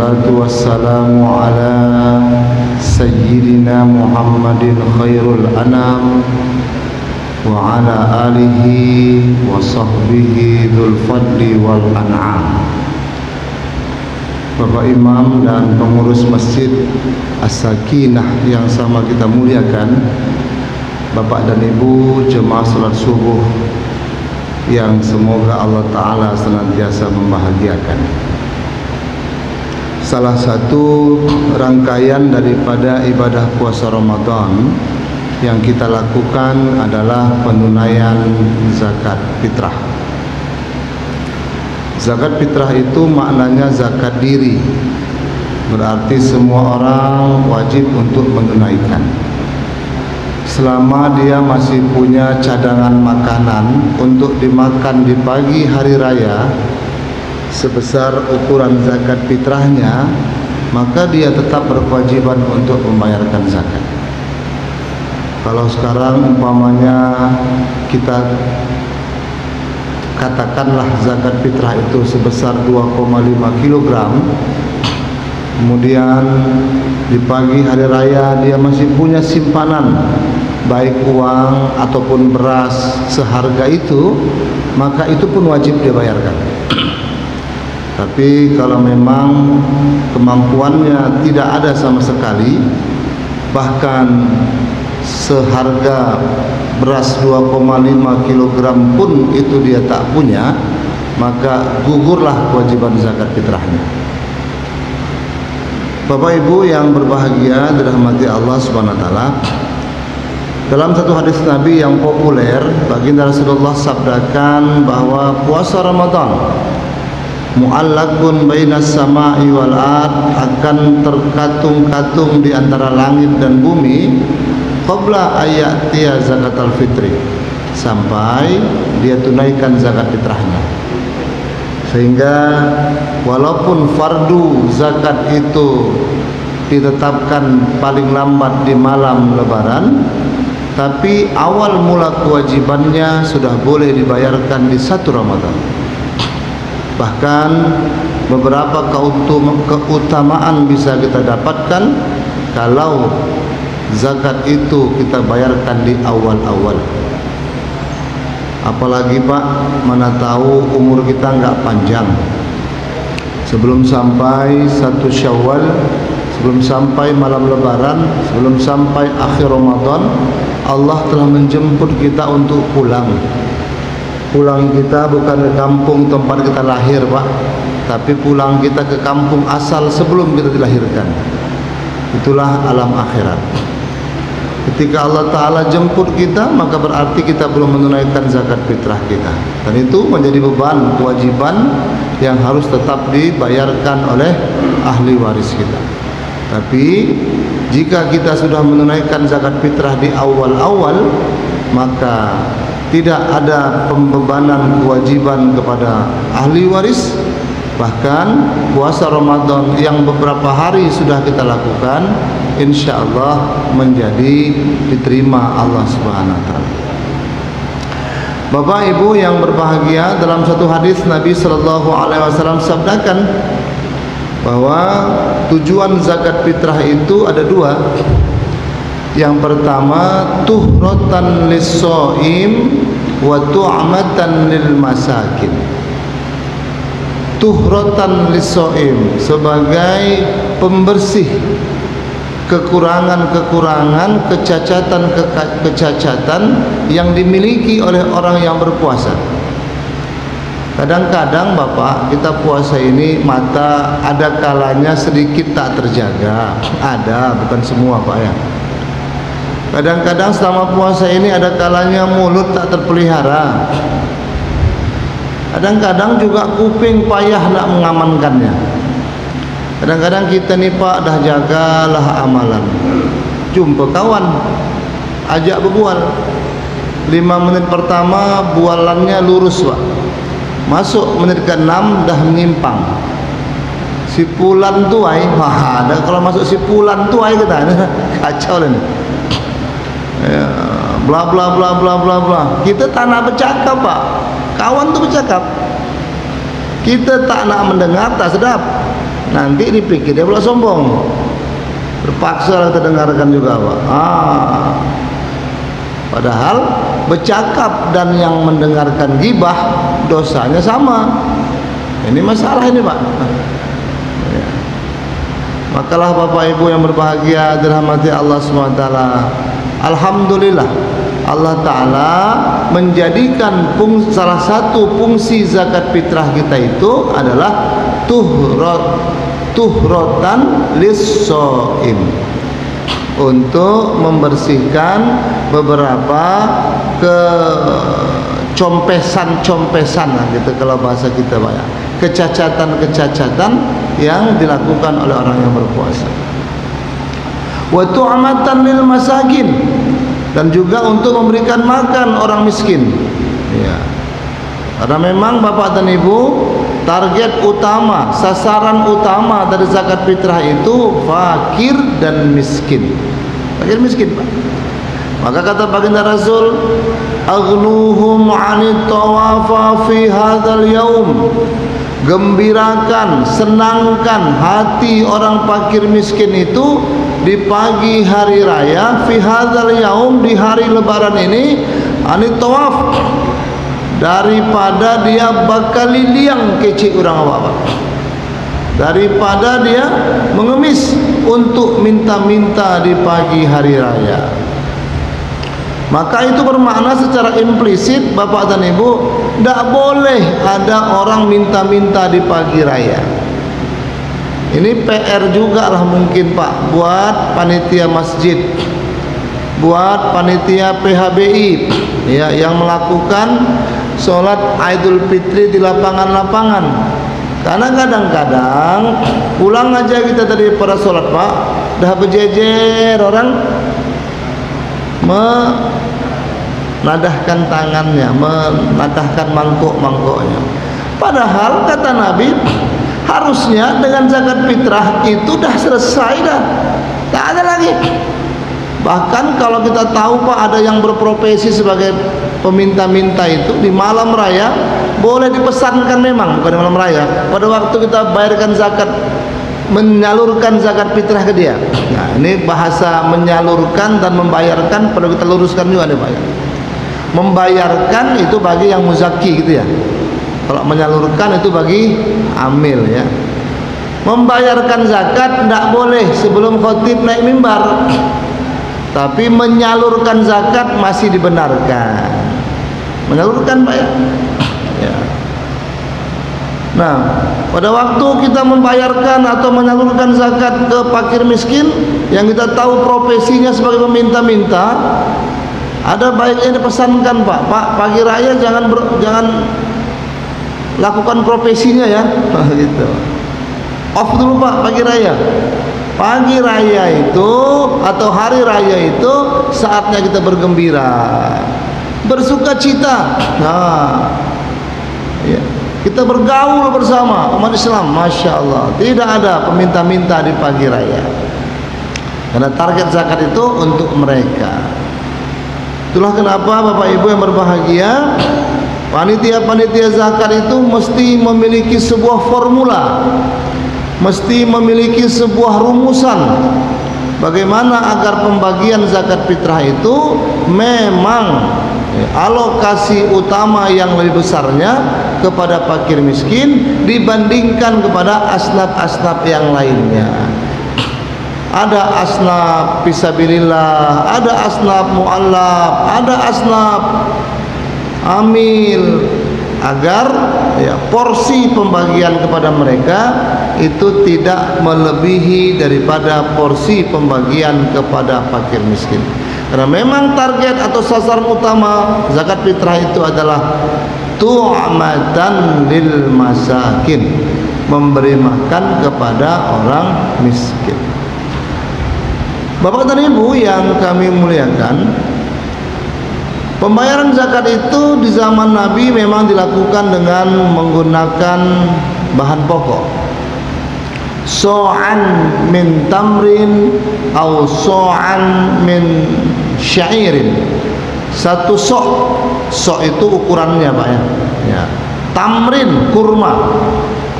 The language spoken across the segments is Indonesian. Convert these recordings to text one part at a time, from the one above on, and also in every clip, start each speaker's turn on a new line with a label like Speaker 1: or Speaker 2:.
Speaker 1: Wassalatu wassalamu ala sayyidina Muhammadin khairul anam wa ala alihi wa sahbihi dzul fadli wal an'am. Bapak Imam dan pengurus Masjid As-Sakinah yang sama kita muliakan, Bapak dan Ibu jemaah salat subuh yang semoga Allah Ta'ala senantiasa membahagiakan. Salah satu rangkaian daripada ibadah puasa Ramadan yang kita lakukan adalah penunaian zakat fitrah. Zakat fitrah itu maknanya zakat diri, berarti semua orang wajib untuk menunaikan. Selama dia masih punya cadangan makanan untuk dimakan di pagi hari raya sebesar ukuran zakat fitrahnya, maka dia tetap berkewajiban untuk membayarkan zakat. Kalau sekarang umpamanya kita katakanlah zakat fitrah itu sebesar 2,5 kg, kemudian di pagi hari raya dia masih punya simpanan baik uang ataupun beras seharga itu, maka itu pun wajib dia bayarkan. Tapi kalau memang kemampuannya tidak ada sama sekali, bahkan seharga beras 2,5 kg pun itu dia tak punya, maka gugurlah kewajiban zakat fitrahnya. Bapak Ibu yang berbahagia dirahmati Allah Subhanahu wa taala, dalam satu hadis Nabi yang populer, baginda Rasulullah sabdakan bahwa puasa Ramadan mu'allaqun bainas sama'i wal ard, akan terkatung-katung di antara langit dan bumi qabla ayatiya zakatul fitri, sampai dia tunaikan zakat fitrahnya. Sehingga walaupun fardu zakat itu ditetapkan paling lambat di malam lebaran, tapi awal mula kewajibannya sudah boleh dibayarkan di 1 Ramadan. Bahkan beberapa keutamaan bisa kita dapatkan kalau zakat itu kita bayarkan di awal-awal. Apalagi Pak, mana tahu umur kita enggak panjang. Sebelum sampai 1 Syawal, sebelum sampai malam lebaran, sebelum sampai akhir Ramadan, Allah telah menjemput kita untuk pulang. Pulang kita bukan ke kampung tempat kita lahir Pak, tapi pulang kita ke kampung asal sebelum kita dilahirkan. Itulah alam akhirat. Ketika Allah Ta'ala jemput kita, maka berarti kita belum menunaikan zakat fitrah kita, dan itu menjadi beban, kewajiban yang harus tetap dibayarkan oleh ahli waris kita. Tapi jika kita sudah menunaikan zakat fitrah di awal-awal, maka tidak ada pembebanan kewajiban kepada ahli waris. Bahkan puasa Ramadan yang beberapa hari sudah kita lakukan, insya Allah menjadi diterima Allah Subhanahu wa taala. Bapak Ibu yang berbahagia, dalam satu hadis Nabi sallallahu alaihi wasallam sabdakan bahwa tujuan zakat fitrah itu ada 2. Yang pertama, tuhratan lis-shaim wa tu'matan lil masakin. Tuhratan lis-shaim sebagai pembersih kekurangan-kekurangan, kecacatan-kecacatan yang dimiliki oleh orang yang berpuasa. Kadang-kadang Bapak, kita puasa ini mata ada kalanya sedikit tak terjaga. Ada, bukan semua Pak ya. Kadang-kadang selama puasa ini ada kalanya mulut tak terpelihara. Kadang-kadang juga kuping payah nak mengamankannya. Kadang-kadang kita nih Pak dah jagalah amalan, jumpa kawan, ajak berbual, 5 menit pertama bualannya lurus Pak, masuk menit ke-6 dah menyimpang. Si pulan tuai, wah ada kalau masuk si pulan tuai kita kacau lah ni. Ya, bla bla bla bla bla bla. Kita tak nak bercakap Pak, kawan tu bercakap, kita tak nak mendengar, tak sedap. nanti dipikir dia pula sombong. Terpaksa kita dengarkan juga Pak. Padahal bercakap dan yang mendengarkan gibah dosanya sama. Ini masalah ini Pak. Ya. Makalah Bapak Ibu yang berbahagia dirahmati Allah SWT. Alhamdulillah Allah Ta'ala menjadikan salah satu fungsi zakat fitrah kita itu adalah tuhrotan lis-shaim, untuk membersihkan beberapa kecompesan gitu kalau bahasa kita Pak ya, kecacatan yang dilakukan oleh orang yang berpuasa. Wa tu'matan lil masakin, dan juga untuk memberikan makan orang miskin ya. Karena memang Bapak dan Ibu, target utama, sasaran utama dari zakat fitrah itu fakir dan miskin. Fakir miskin Pak. Maka kata baginda Rasul, aghnuhum 'anit tawafa fi hadzal yaum. Gembirakan, senangkan hati orang fakir miskin itu di pagi hari raya fi hadzal yaum, di hari lebaran ini, 'anit tawaf, daripada dia bakal liang kecil orang apa-apa, daripada dia mengemis untuk minta-minta di pagi hari raya. Maka itu bermakna secara implisit Bapak dan Ibu, tidak boleh ada orang minta-minta di pagi raya. Ini PR juga lah mungkin Pak, buat panitia masjid, buat panitia PHBI ya, yang melakukan sholat Idul Fitri di lapangan-lapangan. Karena kadang-kadang pulang aja kita dari para sholat Pak, dah berjejer orang menadahkan tangannya, menadahkan mangkuk-mangkuknya. Padahal kata Nabi, harusnya dengan zakat fitrah itu dah selesai dah, tak ada lagi. Bahkan kalau kita tahu Pak, ada yang berprofesi sebagai peminta-minta itu di malam raya, boleh dipesankan memang, bukan di malam raya, pada waktu kita bayarkan zakat, menyalurkan zakat fitrah ke dia. Nah, ini bahasa menyalurkan dan membayarkan perlu kita luruskan juga nih Pak ya. Membayarkan itu bagi yang muzaki gitu ya. Kalau menyalurkan itu bagi amil ya. Membayarkan zakat tidak boleh sebelum khotib naik mimbar, tapi menyalurkan zakat masih dibenarkan. Menyalurkan Pak ya. Ya. Nah, pada waktu kita membayarkan atau menyalurkan zakat ke fakir miskin yang kita tahu profesinya sebagai peminta-minta, ada baiknya dipesankan Pak, pagi raya jangan lakukan profesinya ya. Gitu. Off dulu Pak pagi raya. Pagi raya itu atau hari raya itu saatnya kita bergembira, bersuka cita. Nah, ya. Kita bergaul bersama umat Islam, Masya Allah. Tidak ada peminta-minta di pagi raya, karena target zakat itu untuk mereka. Itulah kenapa Bapak Ibu yang berbahagia, panitia-panitia zakat itu mesti memiliki sebuah formula, mesti memiliki sebuah rumusan bagaimana agar pembagian zakat fitrah itu memang alokasi utama yang lebih besarnya kepada fakir miskin dibandingkan kepada asnaf-asnaf yang lainnya. Ada asnaf fisabilillah, ada asnaf mu'allaf, ada asnaf amil, agar ya, porsi pembagian kepada mereka itu tidak melebihi daripada porsi pembagian kepada fakir miskin. Karena memang target atau sasaran utama zakat fitrah itu adalah tu'matan lil masakin, memberi makan kepada orang miskin. Bapak dan Ibu yang kami muliakan, pembayaran zakat itu di zaman Nabi memang dilakukan dengan menggunakan bahan pokok. So'an min tamrin atau so'an min syairin. Satu sok itu ukurannya Pak ya. Tamrin kurma,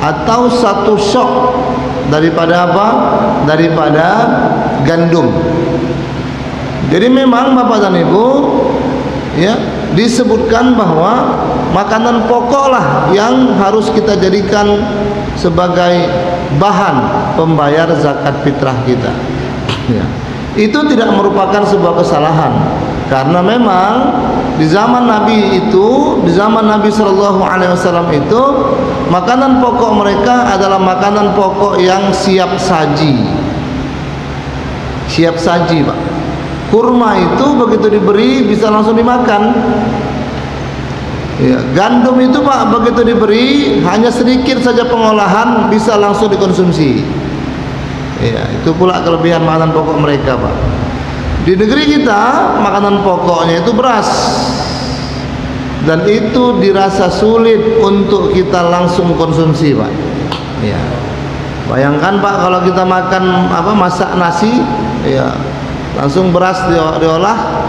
Speaker 1: atau satu sok daripada apa? Daripada gandum. Jadi memang Bapak dan Ibu, ya, disebutkan bahwa makanan pokoklah yang harus kita jadikan sebagai bahan pembayar zakat fitrah kita. Ya. Itu tidak merupakan sebuah kesalahan, karena memang di zaman Nabi itu, di zaman Nabi Shallallahu Alaihi Wasallam itu, makanan pokok mereka adalah makanan pokok yang siap saji. Siap saji, Pak. Kurma itu begitu diberi bisa langsung dimakan. Ya, gandum itu Pak begitu diberi hanya sedikit saja pengolahan bisa langsung dikonsumsi. Ya, itu pula kelebihan makanan pokok mereka, Pak. Di negeri kita makanan pokoknya itu beras, dan itu dirasa sulit untuk kita langsung konsumsi, Pak. Ya. Bayangkan Pak kalau kita makan masak nasi, ya, langsung beras diolah,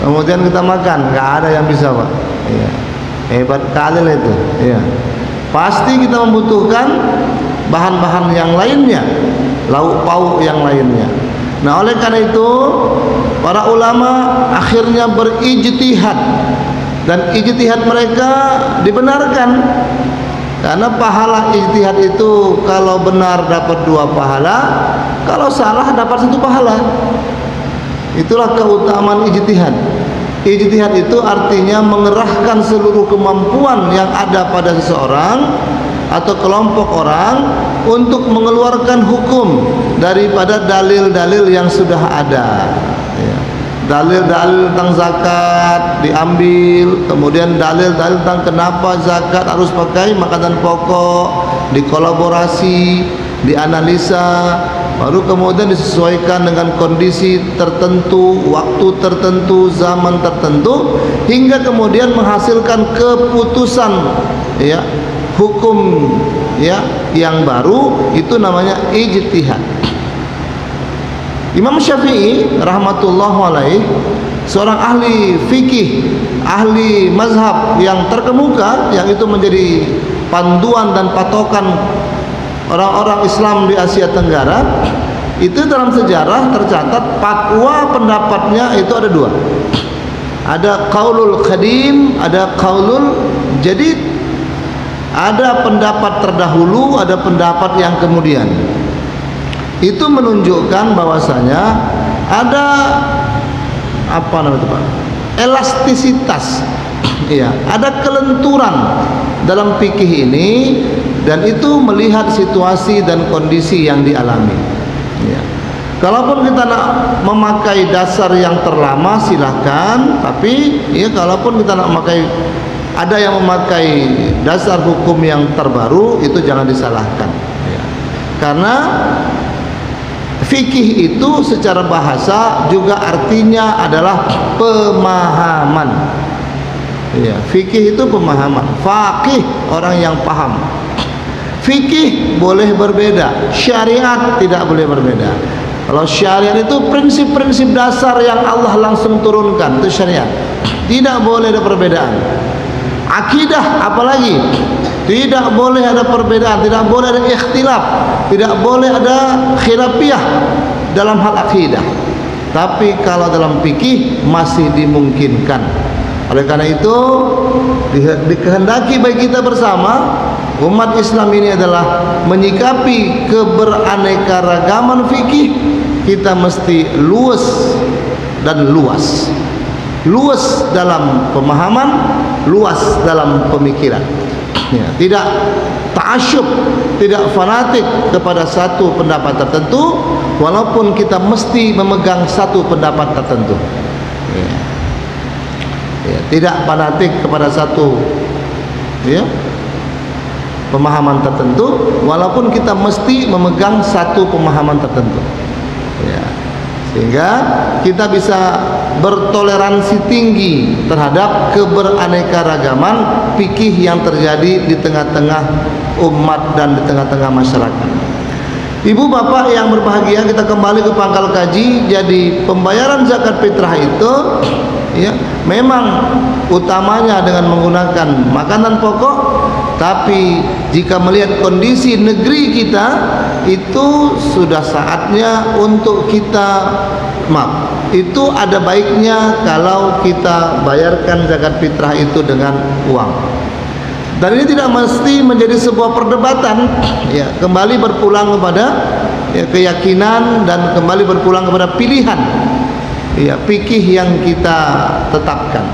Speaker 1: kemudian kita makan, nggak ada yang bisa, Pak. Ya. Hebat kali lah itu. Ya. Pasti kita membutuhkan bahan-bahan yang lainnya, lauk pauk yang lainnya. Nah, oleh karena itu para ulama akhirnya berijtihad, dan ijtihad mereka dibenarkan, karena pahala ijtihad itu kalau benar dapat 2 pahala, kalau salah dapat 1 pahala. Itulah keutamaan ijtihad. Ijtihad itu artinya mengerahkan seluruh kemampuan yang ada pada seseorang atau kelompok orang untuk mengeluarkan hukum daripada dalil-dalil yang sudah ada. Ya. Dalil-dalil tentang zakat diambil, kemudian dalil-dalil tentang kenapa zakat harus pakai makanan pokok, dikolaborasi, dianalisa, baru kemudian disesuaikan dengan kondisi tertentu, waktu tertentu, zaman tertentu, hingga kemudian menghasilkan keputusan, ya, hukum, ya, yang baru. Itu namanya ijtihad. Imam Syafi'i rahmatullahi alaih, seorang ahli fikih, ahli mazhab yang terkemuka, yang itu menjadi panduan dan patokan orang-orang Islam di Asia Tenggara. Itu dalam sejarah tercatat fatwa pendapatnya itu ada 2. Ada qaulul qadim, ada qaulul jadid. Ada pendapat terdahulu, ada pendapat yang kemudian. Itu menunjukkan bahwasanya ada elastisitas, ya, ada kelenturan dalam fikih ini, dan itu melihat situasi dan kondisi yang dialami. Ya. Kalaupun kita nak memakai dasar yang terlama silahkan, tapi ya kalaupun kita nak memakai, ada yang memakai dasar hukum yang terbaru, itu jangan disalahkan. Ya. Karena fikih itu secara bahasa juga artinya adalah pemahaman. Ya, fikih itu pemahaman. Faqih orang yang paham. Fikih boleh berbeda, syariat tidak boleh berbeda. Kalau syariat itu prinsip-prinsip dasar yang Allah langsung turunkan, itu syariat. Tidak boleh ada perbedaan. Akidah apalagi tidak boleh ada perbedaan, tidak boleh ada ikhtilaf, tidak boleh ada khilafiyah dalam hal akidah. Tapi kalau dalam fikih masih dimungkinkan. Oleh karena itu dikehendaki bagi kita bersama umat Islam ini adalah menyikapi keberaneka-ragaman fikih. Kita mesti luas dan luas. Luas dalam pemahaman, luas dalam pemikiran. Ya, tidak ta'asyub, tidak fanatik kepada satu pendapat tertentu, walaupun kita mesti memegang satu pendapat tertentu. Ya. Ya, tidak fanatik kepada satu, ya, pemahaman tertentu, walaupun kita mesti memegang satu pemahaman tertentu. Ya. Sehingga kita bisa bertoleransi tinggi terhadap keberaneka-ragaman fikih yang terjadi di tengah-tengah umat dan di tengah-tengah masyarakat. Ibu bapak yang berbahagia, kita kembali ke pangkal kaji. Jadi pembayaran zakat fitrah itu, ya, memang utamanya dengan menggunakan makanan pokok. Tapi jika melihat kondisi negeri kita, itu sudah saatnya untuk kita itu ada baiknya kalau kita bayarkan zakat fitrah itu dengan uang. Dan ini tidak mesti menjadi sebuah perdebatan, ya, kembali berpulang kepada keyakinan dan kembali berpulang kepada pilihan, ya, fikih yang kita tetapkan.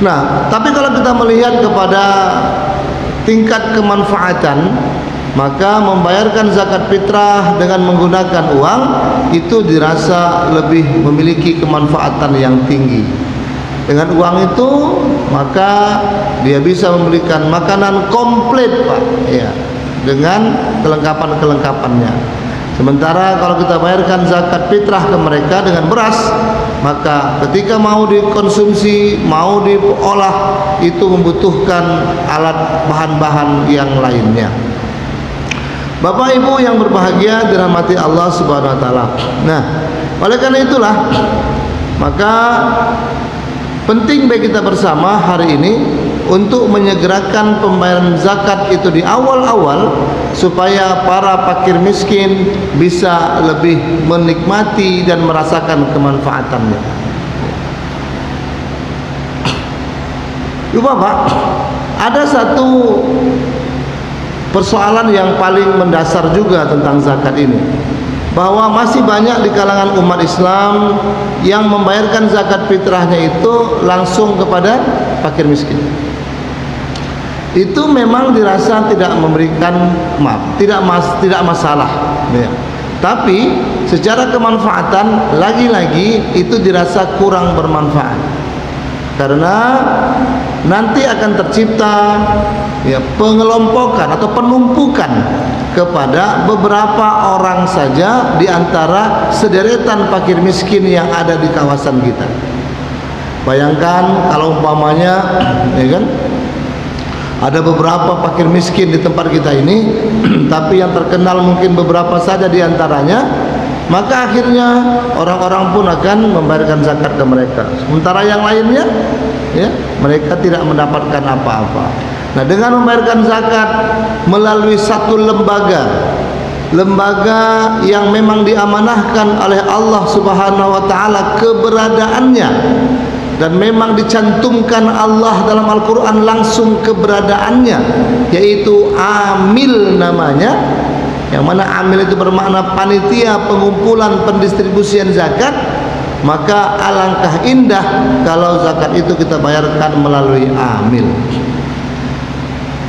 Speaker 1: Nah, tapi kalau kita melihat kepada tingkat kemanfaatan, maka membayarkan zakat fitrah dengan menggunakan uang itu dirasa lebih memiliki kemanfaatan yang tinggi. Dengan uang itu maka dia bisa membelikan makanan komplit, Pak, ya, dengan kelengkapan-kelengkapannya. Sementara kalau kita bayarkan zakat fitrah ke mereka dengan beras, maka ketika mau dikonsumsi, mau diolah, itu membutuhkan alat bahan-bahan yang lainnya. Bapak Ibu yang berbahagia dirahmati Allah Subhanahu wa taala. Nah, oleh karena itulah maka penting bagi kita bersama hari ini untuk menyegerakan pembayaran zakat itu di awal-awal supaya para fakir miskin bisa lebih menikmati dan merasakan kemanfaatannya. Ibu Bapak, ada satu persoalan yang paling mendasar juga tentang zakat ini, bahwa masih banyak di kalangan umat Islam yang membayarkan zakat fitrahnya itu langsung kepada fakir miskin. Itu memang dirasa tidak memberikan tidak masalah, ya. Tapi secara kemanfaatan lagi-lagi itu dirasa kurang bermanfaat, karena nanti akan tercipta, ya, pengelompokan atau penumpukan kepada beberapa orang saja di antara sederetan fakir miskin yang ada di kawasan kita. Bayangkan kalau umpamanya, ya kan, ada beberapa fakir miskin di tempat kita ini, tapi yang terkenal mungkin beberapa saja di antaranya, maka akhirnya orang-orang pun akan membayarkan zakat ke mereka. Sementara yang lainnya, ya, mereka tidak mendapatkan apa-apa. Nah, dengan membayarkan zakat melalui satu lembaga yang memang diamanahkan oleh Allah Subhanahu wa taala keberadaannya, dan memang dicantumkan Allah dalam Al-Quran langsung keberadaannya, yaitu amil namanya, yang mana amil itu bermakna panitia pengumpulan pendistribusian zakat. Maka alangkah indah kalau zakat itu kita bayarkan melalui amil.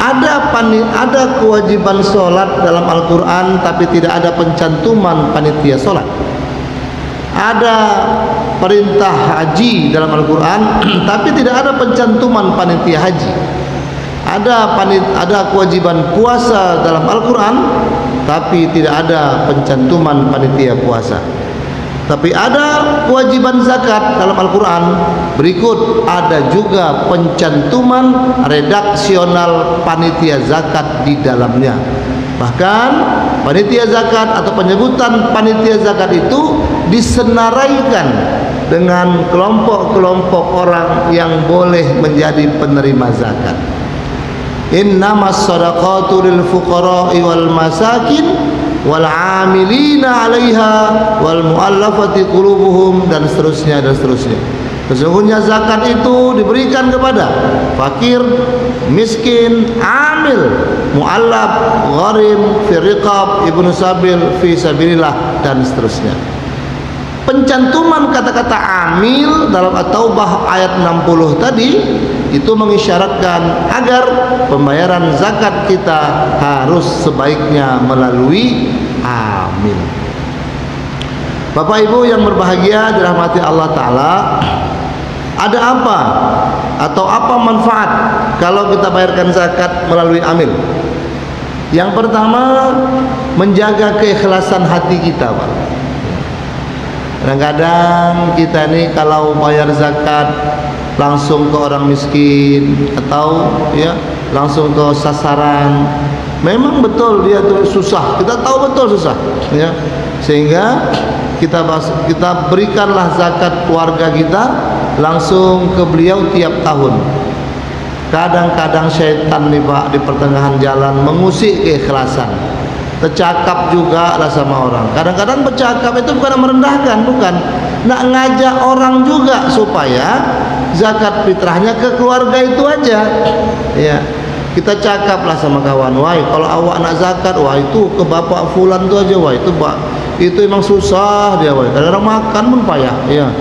Speaker 1: Ada kewajiban sholat dalam Al-Quran, tapi tidak ada pencantuman panitia sholat. Ada perintah haji dalam Al-Quran, tapi tidak ada pencantuman panitia haji. Ada kewajiban puasa dalam Al-Quran, tapi tidak ada pencantuman panitia puasa. Tapi ada kewajiban zakat dalam Al-Quran, berikut ada juga pencantuman redaksional panitia zakat di dalamnya. Bahkan panitia zakat atau penyebutan panitia zakat itu disenaraikan dengan kelompok-kelompok orang yang boleh menjadi penerima zakat. Innamas shadaqatu lil fuqara'i wal masakin wal 'amilina 'alaiha wal mu'allafati qulubuhum, dan seterusnya dan seterusnya. Sesungguhnya zakat itu diberikan kepada fakir, miskin, amil, mu'allaf, gharim, fi riqab, ibnu sabil, fi sabilillah, dan seterusnya. Pencantuman kata-kata amil dalam At-Taubah ayat 60 tadi itu mengisyaratkan agar pembayaran zakat kita harus sebaiknya melalui amil. Bapak Ibu yang berbahagia dirahmati Allah Ta'ala, ada apa atau apa manfaat kalau kita bayarkan zakat melalui amil? Yang pertama, menjaga keikhlasan hati kita, Pak. Kadang-kadang kita ini kalau bayar zakat langsung ke orang miskin atau ya langsung ke sasaran, memang betul dia tuh susah, kita tahu betul susah, ya, sehingga kita berikanlah zakat keluarga kita langsung ke beliau tiap tahun. Kadang-kadang syaitan nih Pak di pertengahan jalan mengusik keikhlasan. tercakap juga lah sama orang. Kadang-kadang bercakap itu bukan merendahkan, bukan, nak ngajak orang juga supaya zakat fitrahnya ke keluarga itu aja. Ya, kita cakaplah sama kawan, wah kalau awak nak zakat, wah itu ke bapak fulan tu aja, wah itu emang susah dia, wah kadang-kadang makan pun payah. Ya,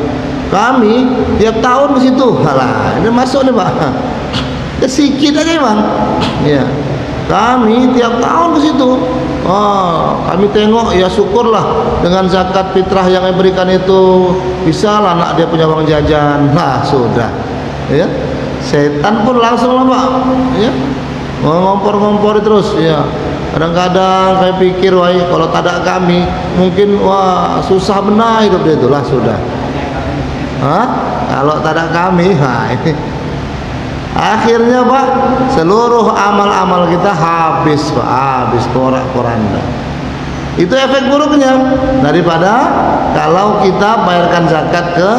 Speaker 1: kami tiap tahun ke situ, halah, ini masuk nih pak, sedikit aja bang. Ya, kami tiap tahun ke situ. Oh, kami tengok, ya syukurlah dengan zakat fitrah yang diberikan itu bisa lah anak dia punya uang jajan. Nah sudah, ya setan pun langsung lah pak, ya ngompor-ngompor terus. Ya, kadang-kadang saya pikir, wah kalau tak ada kami mungkin wah susah benar hidup dia, itulah sudah. Hah? Kalau tak ada kami, nah ini akhirnya pak, seluruh amal-amal kita habis pak, habis porak-poranda. Itu efek buruknya daripada kalau kita bayarkan zakat ke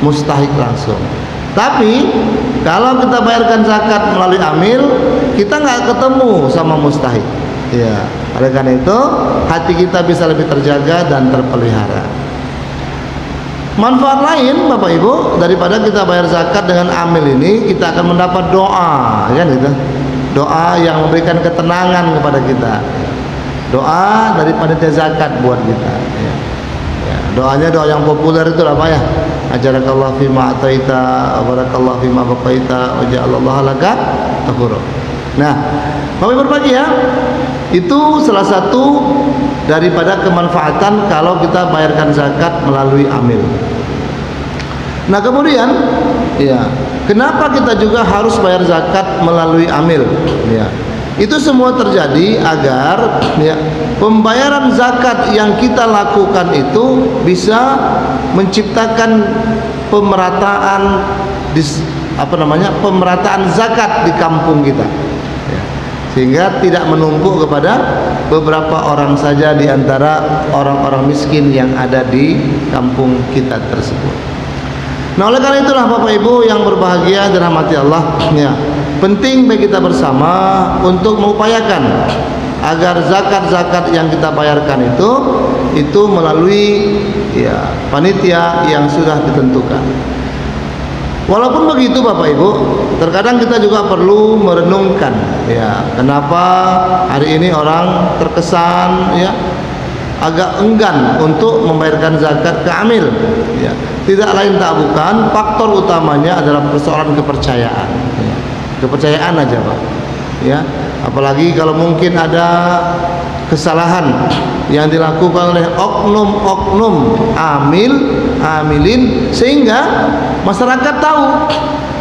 Speaker 1: mustahik langsung. Tapi kalau kita bayarkan zakat melalui amil, kita nggak ketemu sama mustahik. Ya, oleh karena itu hati kita bisa lebih terjaga dan terpelihara. Manfaat lain Bapak Ibu daripada kita bayar zakat dengan amil ini, kita akan mendapat doa, kan itu. Doa yang memberikan ketenangan kepada kita. Doa dari panitia zakat buat kita. Ya. Ya, doanya doa yang populer itu apa ya? Ajarakallahu fima ataita, barakallahu fima baqaita, wa ja'alallahu laka tahura. Nah, Bapak Ibu berbahagia, itu salah satu daripada kemanfaatan kalau kita bayarkan zakat melalui amil. Nah kemudian, ya, kenapa kita juga harus bayar zakat melalui amil? Ya, itu semua terjadi agar ya, pembayaran zakat yang kita lakukan itu bisa menciptakan pemerataan pemerataan zakat di kampung kita. Sehingga tidak menumpuk kepada beberapa orang saja di antara orang-orang miskin yang ada di kampung kita tersebut. Nah oleh karena itulah Bapak Ibu yang berbahagia dirahmati Allah, ya, penting bagi kita bersama untuk mengupayakan agar zakat-zakat yang kita bayarkan itu melalui ya, panitia yang sudah ditentukan. Walaupun begitu Bapak Ibu, terkadang kita juga perlu merenungkan, ya, kenapa hari ini orang terkesan ya agak enggan untuk membayarkan zakat ke amil. Ya, tidak lain tak bukan faktor utamanya adalah persoalan kepercayaan. Ya, kepercayaan aja Pak. Ya, apalagi kalau mungkin ada kesalahan yang dilakukan oleh oknum-oknum amilin sehingga masyarakat tahu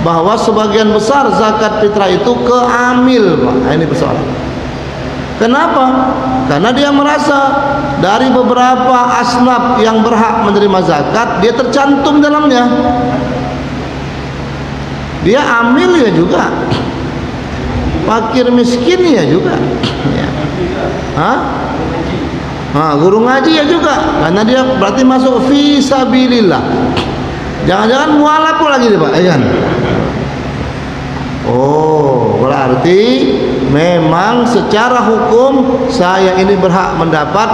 Speaker 1: bahwa sebagian besar zakat fitrah itu ke amil Pak. Nah, ini persoalan. Kenapa? Karena dia merasa dari beberapa asnaf yang berhak menerima zakat dia tercantum dalamnya. Dia amil ya juga, fakir miskin ya juga, ya. Guru ngaji ya juga, karena dia berarti masuk fi sabilillah. Jangan-jangan mualaf lagi deh Pak, ya kan? Oh, berarti memang secara hukum saya ini berhak mendapat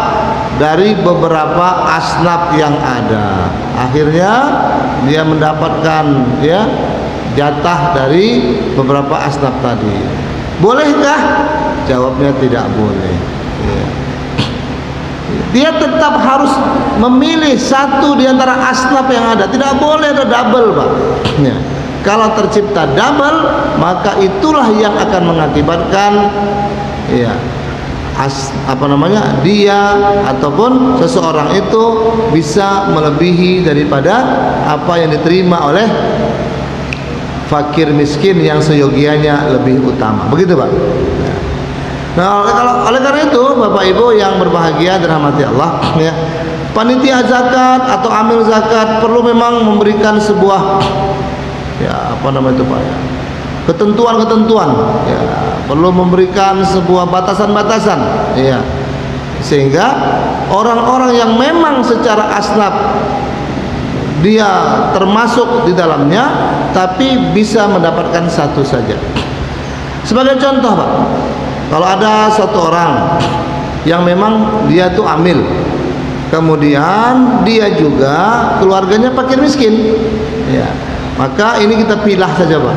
Speaker 1: dari beberapa asnaf yang ada. Akhirnya dia mendapatkan ya jatah dari beberapa asnaf tadi. Bolehkah? Jawabnya tidak boleh. Ya. Dia tetap harus memilih satu di antara asnaf yang ada. Tidak boleh ada double Pak. Ya. Kalau tercipta double, maka itulah yang akan mengakibatkan ya dia ataupun seseorang itu bisa melebihi daripada apa yang diterima oleh fakir miskin yang seyogianya lebih utama. Begitu Pak. Nah, oleh karena itu Bapak Ibu yang berbahagia dirahmati Allah, ya, panitia zakat atau amil zakat perlu memang memberikan sebuah ya itu Pak, ketentuan-ketentuan, ya, perlu memberikan sebuah batasan-batasan, ya, sehingga orang-orang yang memang secara asnaf dia termasuk di dalamnya tapi bisa mendapatkan satu saja. Sebagai contoh Pak, kalau ada satu orang yang memang dia tuh amil, kemudian dia juga keluarganya fakir miskin, ya, maka ini kita pilah saja Pak,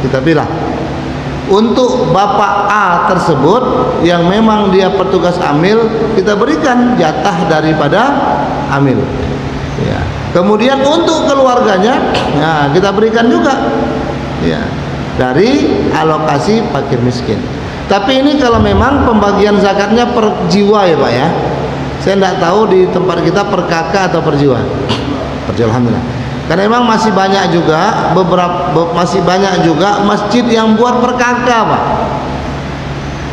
Speaker 1: kita pilah. Untuk Bapak A tersebut yang memang dia petugas amil, kita berikan jatah daripada amil, ya. Kemudian untuk keluarganya, nah, kita berikan juga, ya, dari alokasi fakir miskin. Tapi ini kalau memang pembagian zakatnya per jiwa ya Pak ya. Saya tidak tahu di tempat kita per kakak atau per jiwa. Per jiwa, alhamdulillah. Karena memang masih banyak juga masjid yang buat per kakak Pak.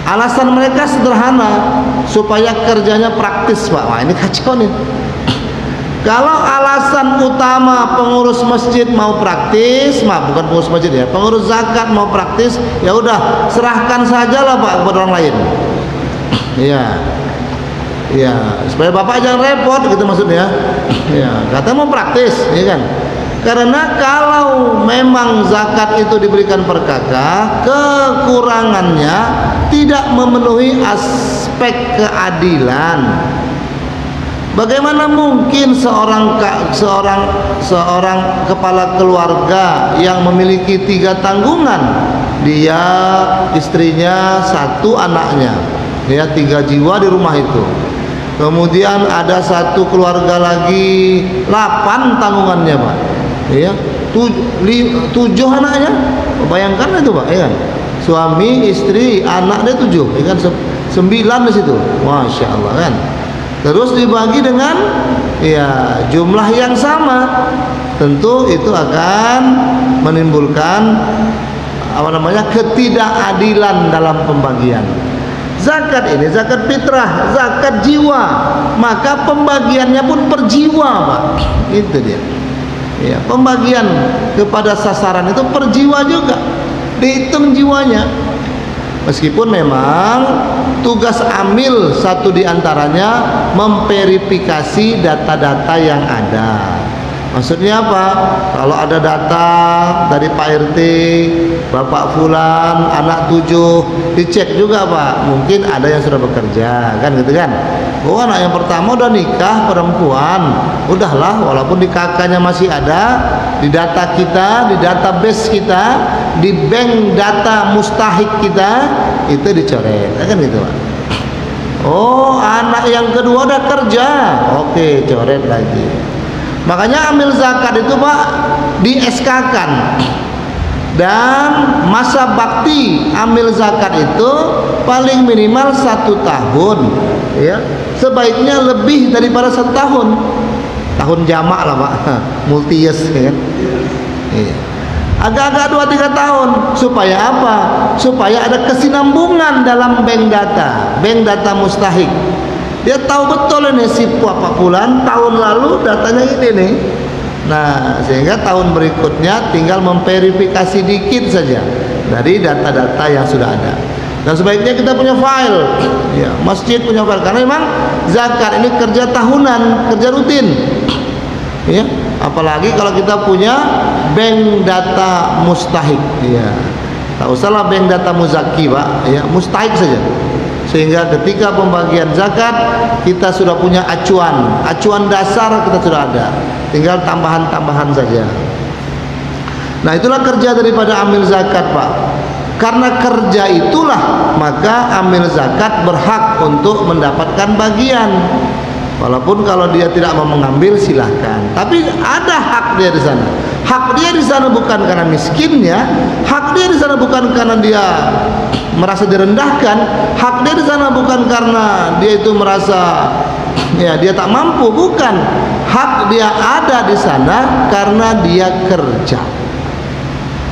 Speaker 1: Alasan mereka sederhana, supaya kerjanya praktis Pak. Wah, ini kacau nih. Kalau alasan utama pengurus masjid mau praktis, bukan pengurus masjid ya, pengurus zakat mau praktis, ya udah serahkan sajalah Pak kepada orang lain. Iya. Ya, supaya Bapak jangan repot gitu maksudnya. Ya, kata mau praktis, ya kan? Karena kalau memang zakat itu diberikan per kakak, kekurangannya tidak memenuhi aspek keadilan. Bagaimana mungkin seorang kepala keluarga yang memiliki 3 tanggungan, dia, istrinya, 1 anaknya, ya, 3 jiwa di rumah itu. Kemudian ada 1 keluarga lagi 8 tanggungannya Pak, ya, 7 anaknya. Bayangkan itu Pak, ya kan? Suami, istri, anak dia 7, ya kan? 9 di situ, masya Allah kan. Terus dibagi dengan ya jumlah yang sama, tentu itu akan menimbulkan ketidakadilan dalam pembagian. Zakat ini zakat fitrah, zakat jiwa, maka pembagiannya pun per jiwa Pak. Itu dia. Ya, pembagian kepada sasaran itu per jiwa juga, dihitung jiwanya. Meskipun memang tugas amil satu diantaranya memverifikasi data-data yang ada. Maksudnya apa? Kalau ada data dari Pak RT, Bapak Fulan, anak 7, dicek juga Pak. Mungkin ada yang sudah bekerja, kan gitu kan? Oh, anak yang pertama udah nikah, perempuan. Udahlah, walaupun di kakaknya masih ada, di data kita, di database kita, di bank data mustahik kita, itu dicoret, kan gitu Pak. Oh, anak yang kedua udah kerja, oke, coret lagi. Makanya amil zakat itu Pak di SK-kan, dan masa bakti amil zakat itu paling minimal 1 tahun, ya, sebaiknya lebih daripada 1 tahun. Tahun jamak lah Pak, multi-years, ya kan? Iya. Agak-agak 2-3 tahun. Supaya apa? Supaya ada kesinambungan dalam bank data mustahik. Dia tahu betul ini si Pak Fulan tahun lalu datanya ini nih. Nah, sehingga tahun berikutnya tinggal memverifikasi dikit saja dari data-data yang sudah ada. Dan sebaiknya kita punya file, ya, masjid punya file, karena memang zakat ini kerja tahunan, kerja rutin, ya. Apalagi kalau kita punya bank data mustahik, ya. Tak usahlah bank data muzaki Pak, ya, mustahik saja. Sehingga ketika pembagian zakat kita sudah punya acuan dasar kita sudah ada, tinggal tambahan-tambahan saja. Nah, itulah kerja daripada amil zakat Pak. Karena kerja itulah maka amil zakat berhak untuk mendapatkan bagian. Walaupun kalau dia tidak mau mengambil silahkan, tapi ada hak dia di sana. Hak dia di sana bukan karena miskinnya, hak dia di sana bukan karena dia merasa direndahkan, hak dia di sana bukan karena dia itu merasa ya dia tak mampu, bukan. Hak dia ada di sana karena dia kerja.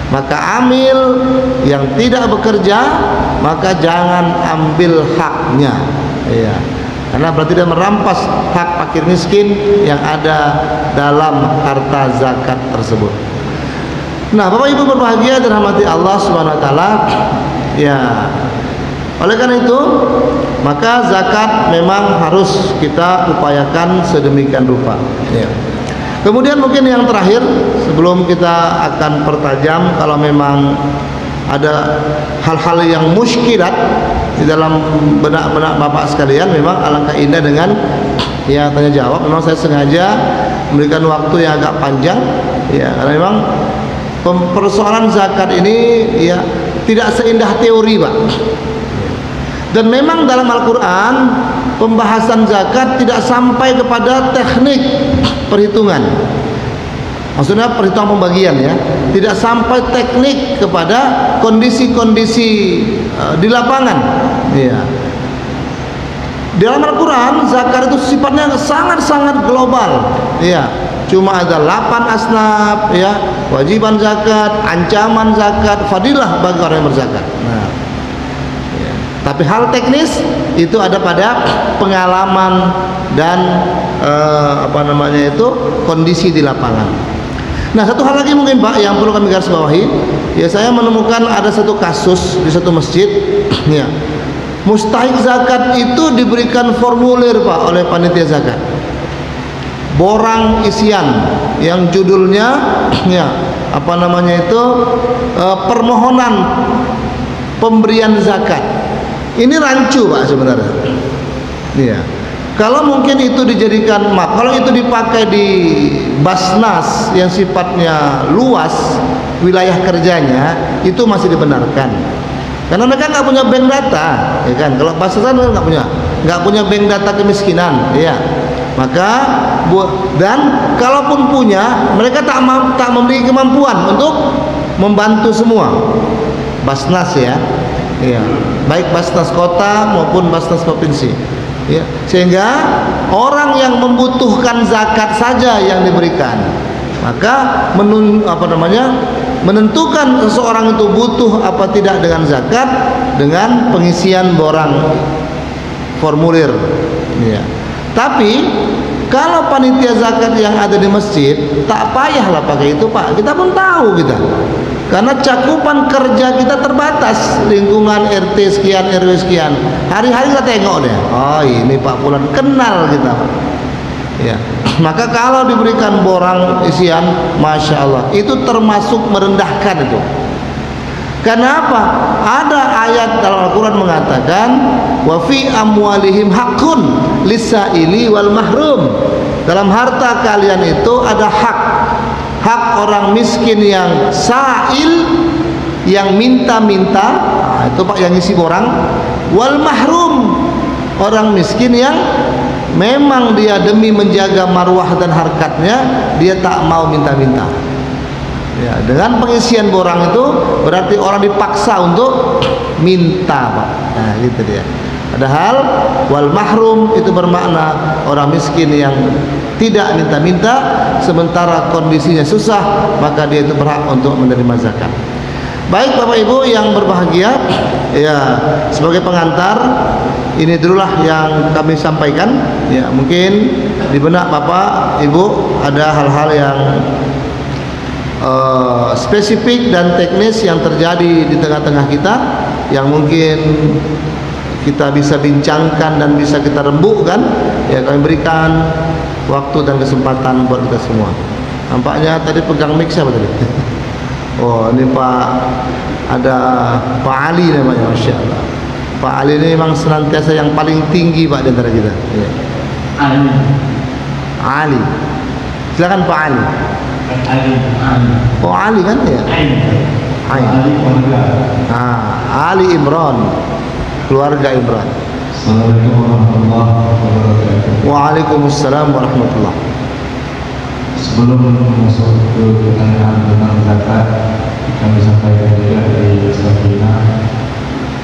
Speaker 1: Maka amil yang tidak bekerja maka jangan ambil haknya, ya. Karena berarti dia merampas hak fakir miskin yang ada dalam harta zakat tersebut. Nah, Bapak Ibu berbahagia dirahmati Allah Subhanahu wa taala, ya. Oleh karena itu, maka zakat memang harus kita upayakan sedemikian rupa, ya. Kemudian mungkin yang terakhir sebelum kita akan pertajam, kalau memang ada hal-hal yang muskilat di dalam benak-benak bapak sekalian memang alangkah indah dengan ya tanya jawab. Memang saya sengaja memberikan waktu yang agak panjang ya, karena memang persoalan zakat ini ya tidak seindah teori, Pak. Dan memang dalam Al-Quran pembahasan zakat tidak sampai kepada teknik perhitungan. Maksudnya perhitungan pembagian ya, tidak sampai teknik kepada kondisi-kondisi di lapangan. Ya. Dalam Al-Quran zakat itu sifatnya sangat-sangat global. Ya, cuma ada 8 asnaf ya, kewajiban zakat, ancaman zakat, fadilah bagi orang yang berzakat. Nah, ya. Tapi hal teknis itu ada pada pengalaman dan kondisi di lapangan. Nah, satu hal lagi mungkin Pak yang perlu kami garis bawahi, ya saya menemukan ada satu kasus di satu masjid, ya, mustahik zakat itu diberikan formulir Pak oleh panitia zakat, borang isian yang judulnya, ya, permohonan pemberian zakat. Ini rancu Pak sebenarnya, ya. Kalau mungkin itu dijadikan map, kalau itu dipakai di Basnas yang sifatnya luas wilayah kerjanya, itu masih dibenarkan. Karena mereka nggak punya bank data, ya kan? Kalau Basnas kan nggak punya bank data kemiskinan, ya. Maka dan kalaupun punya, mereka tak memiliki kemampuan untuk membantu semua. Basnas ya, ya. Baik Basnas kota maupun Basnas provinsi. Ya, sehingga orang yang membutuhkan zakat saja yang diberikan. Maka menentukan seseorang itu butuh apa tidak dengan zakat dengan pengisian borang formulir. Ya. Tapi kalau panitia zakat yang ada di masjid tak payahlah pakai itu Pak. Kita pun tahu kita. Karena cakupan kerja kita terbatas, lingkungan RT sekian, RW sekian. Hari-hari kita tengok deh. Oh, ini Pak Fulan, kenal kita. Ya. Maka kalau diberikan borang isian, masya Allah, itu termasuk merendahkan itu. Kenapa? Ada ayat dalam Al-Quran mengatakan, wa fi amwalihim hakun lisaili wal mahrum. Dalam harta kalian itu ada hak. Hak orang miskin yang sa'il, yang minta-minta, itu Pak yang isi borang, wal mahrum, orang miskin yang memang dia demi menjaga marwah dan harkatnya dia tak mau minta-minta. Ya, dengan pengisian borang itu berarti orang dipaksa untuk minta Pak. Nah, gitu dia. Padahal wal mahrum itu bermakna orang miskin yang tidak minta-minta, sementara kondisinya susah, maka dia itu berhak untuk menerima zakat. Baik Bapak Ibu yang berbahagia, ya sebagai pengantar ini dululah yang kami sampaikan. Ya, mungkin di benak Bapak Ibu ada hal-hal yang spesifik dan teknis yang terjadi di tengah-tengah kita yang mungkin kita bisa bincangkan dan bisa kita rembukkan. Ya, kami berikan waktu dan kesempatan buat kita semua. Nampaknya tadi pegang mic siapa tadi? Oh, ini Pak, ada Pak Ali namanya, Masya Allah. Pak Ali ini memang senantiasa yang paling tinggi Pak di antara kita. Ya. Ali. Silakan Pak Ali. Oh, Ali kan ya? Ali Imran, keluarga Imran.
Speaker 2: Assalamualaikum warahmatullahi wabarakatuh.
Speaker 1: Waalaikumsalam warahmatullah.
Speaker 2: Sebelum masuk ke pertanyaan tentang zakat, kami sampaikan juga di Sabina,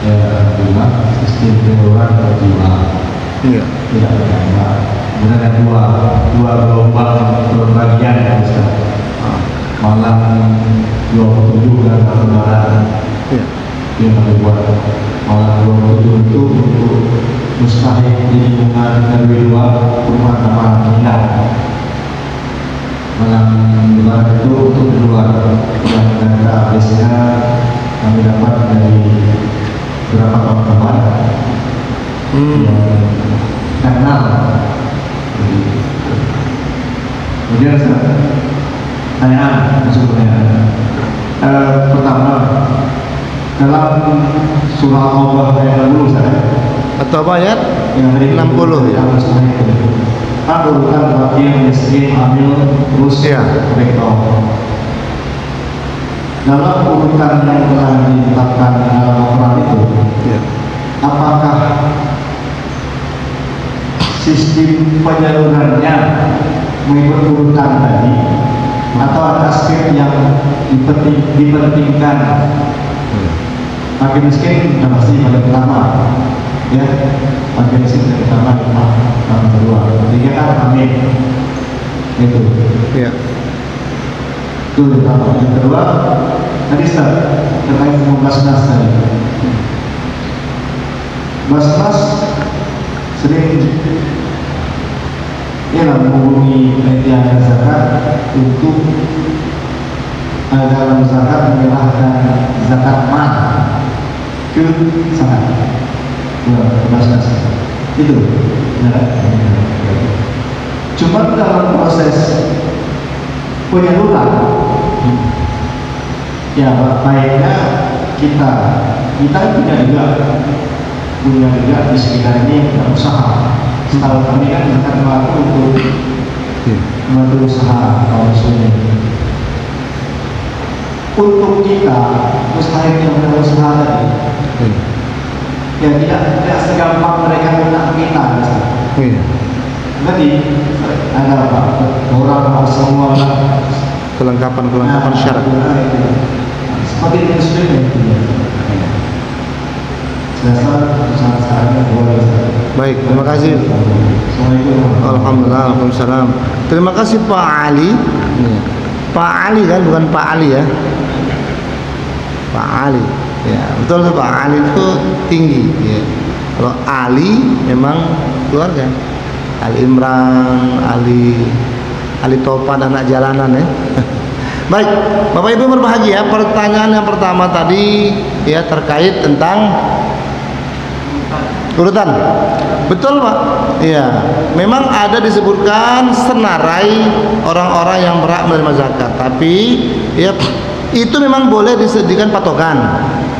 Speaker 2: ya Alhamdulillah istimewa terima.
Speaker 1: Iya.
Speaker 2: Tidak terima. Kemudian ada dua gelombang pembagian Ustaz. Malam 27 dan Lebaran. Iya. Yang membuat malam 27 itu untuk mustahik di lingkungan RW 2 rumah Taman Indah. Malam Lebaran itu untuk di luar yang data habisnya kami dapat dari beberapa kawan-kawan yang kenal. Kemudian pertanyaan masuk pertanyaan pertama, dalam surah Al-Baqarah ayat 60 saya.
Speaker 1: Atau apa ayat?
Speaker 2: Yang dari
Speaker 1: 60 ya.
Speaker 2: Kan urutan fakir, miskin, hamil, terus
Speaker 1: Iya.
Speaker 2: breakdown. Dalam urutan yang telah ditetapkan dalam Al-Quran itu,
Speaker 1: Ya.
Speaker 2: apakah sistem penyalurannya mengikut urutan tadi, atau ada skip yang dipentingkan? Fakir miskin sudah pasti paling pertama, ya. Fakir miskin yang pertama, yang kedua, ketiga kan hamil, itu.
Speaker 1: Ya.
Speaker 2: Itu yang pertama. Yang kedua, tadi Ustaz terkait dengan Basnas tadi. Basnas sering menghubungi panitia zakat untuk dalam zakat menyerahkan zakat mal ke sana. Basnas itu. Cuma dalam proses penyaluran, ya baiknya kita punya juga di sekitar ini punya usaha. Setahu kami kan zakat pelaku untuk membantu usaha kaum muslimin. Untuk kita mustahil yang punya usaha tadi, ya tidak segampang mereka minta kita. Jadi ada apa? Orang semua
Speaker 1: Kelengkapan syarat.
Speaker 2: Seperti itu sebenarnya.
Speaker 1: Baik, terima kasih. Alhamdulillah, Waalaikumsalam. Terima kasih Pak Ali. Pak Ali kan, bukan Pak Ali ya. Pak Ali. Ya, betul Pak Ali itu tinggi. Ya. Kalau Ali memang keluarga. Ali Imran, Ali Topan, anak jalanan ya. Baik, Bapak Ibu berbahagia. Pertanyaan yang pertama tadi ya terkait tentang urutan. Betul Pak. Iya, memang ada disebutkan senarai orang-orang yang berhak menerima zakat. Tapi ya itu memang boleh disediakan patokan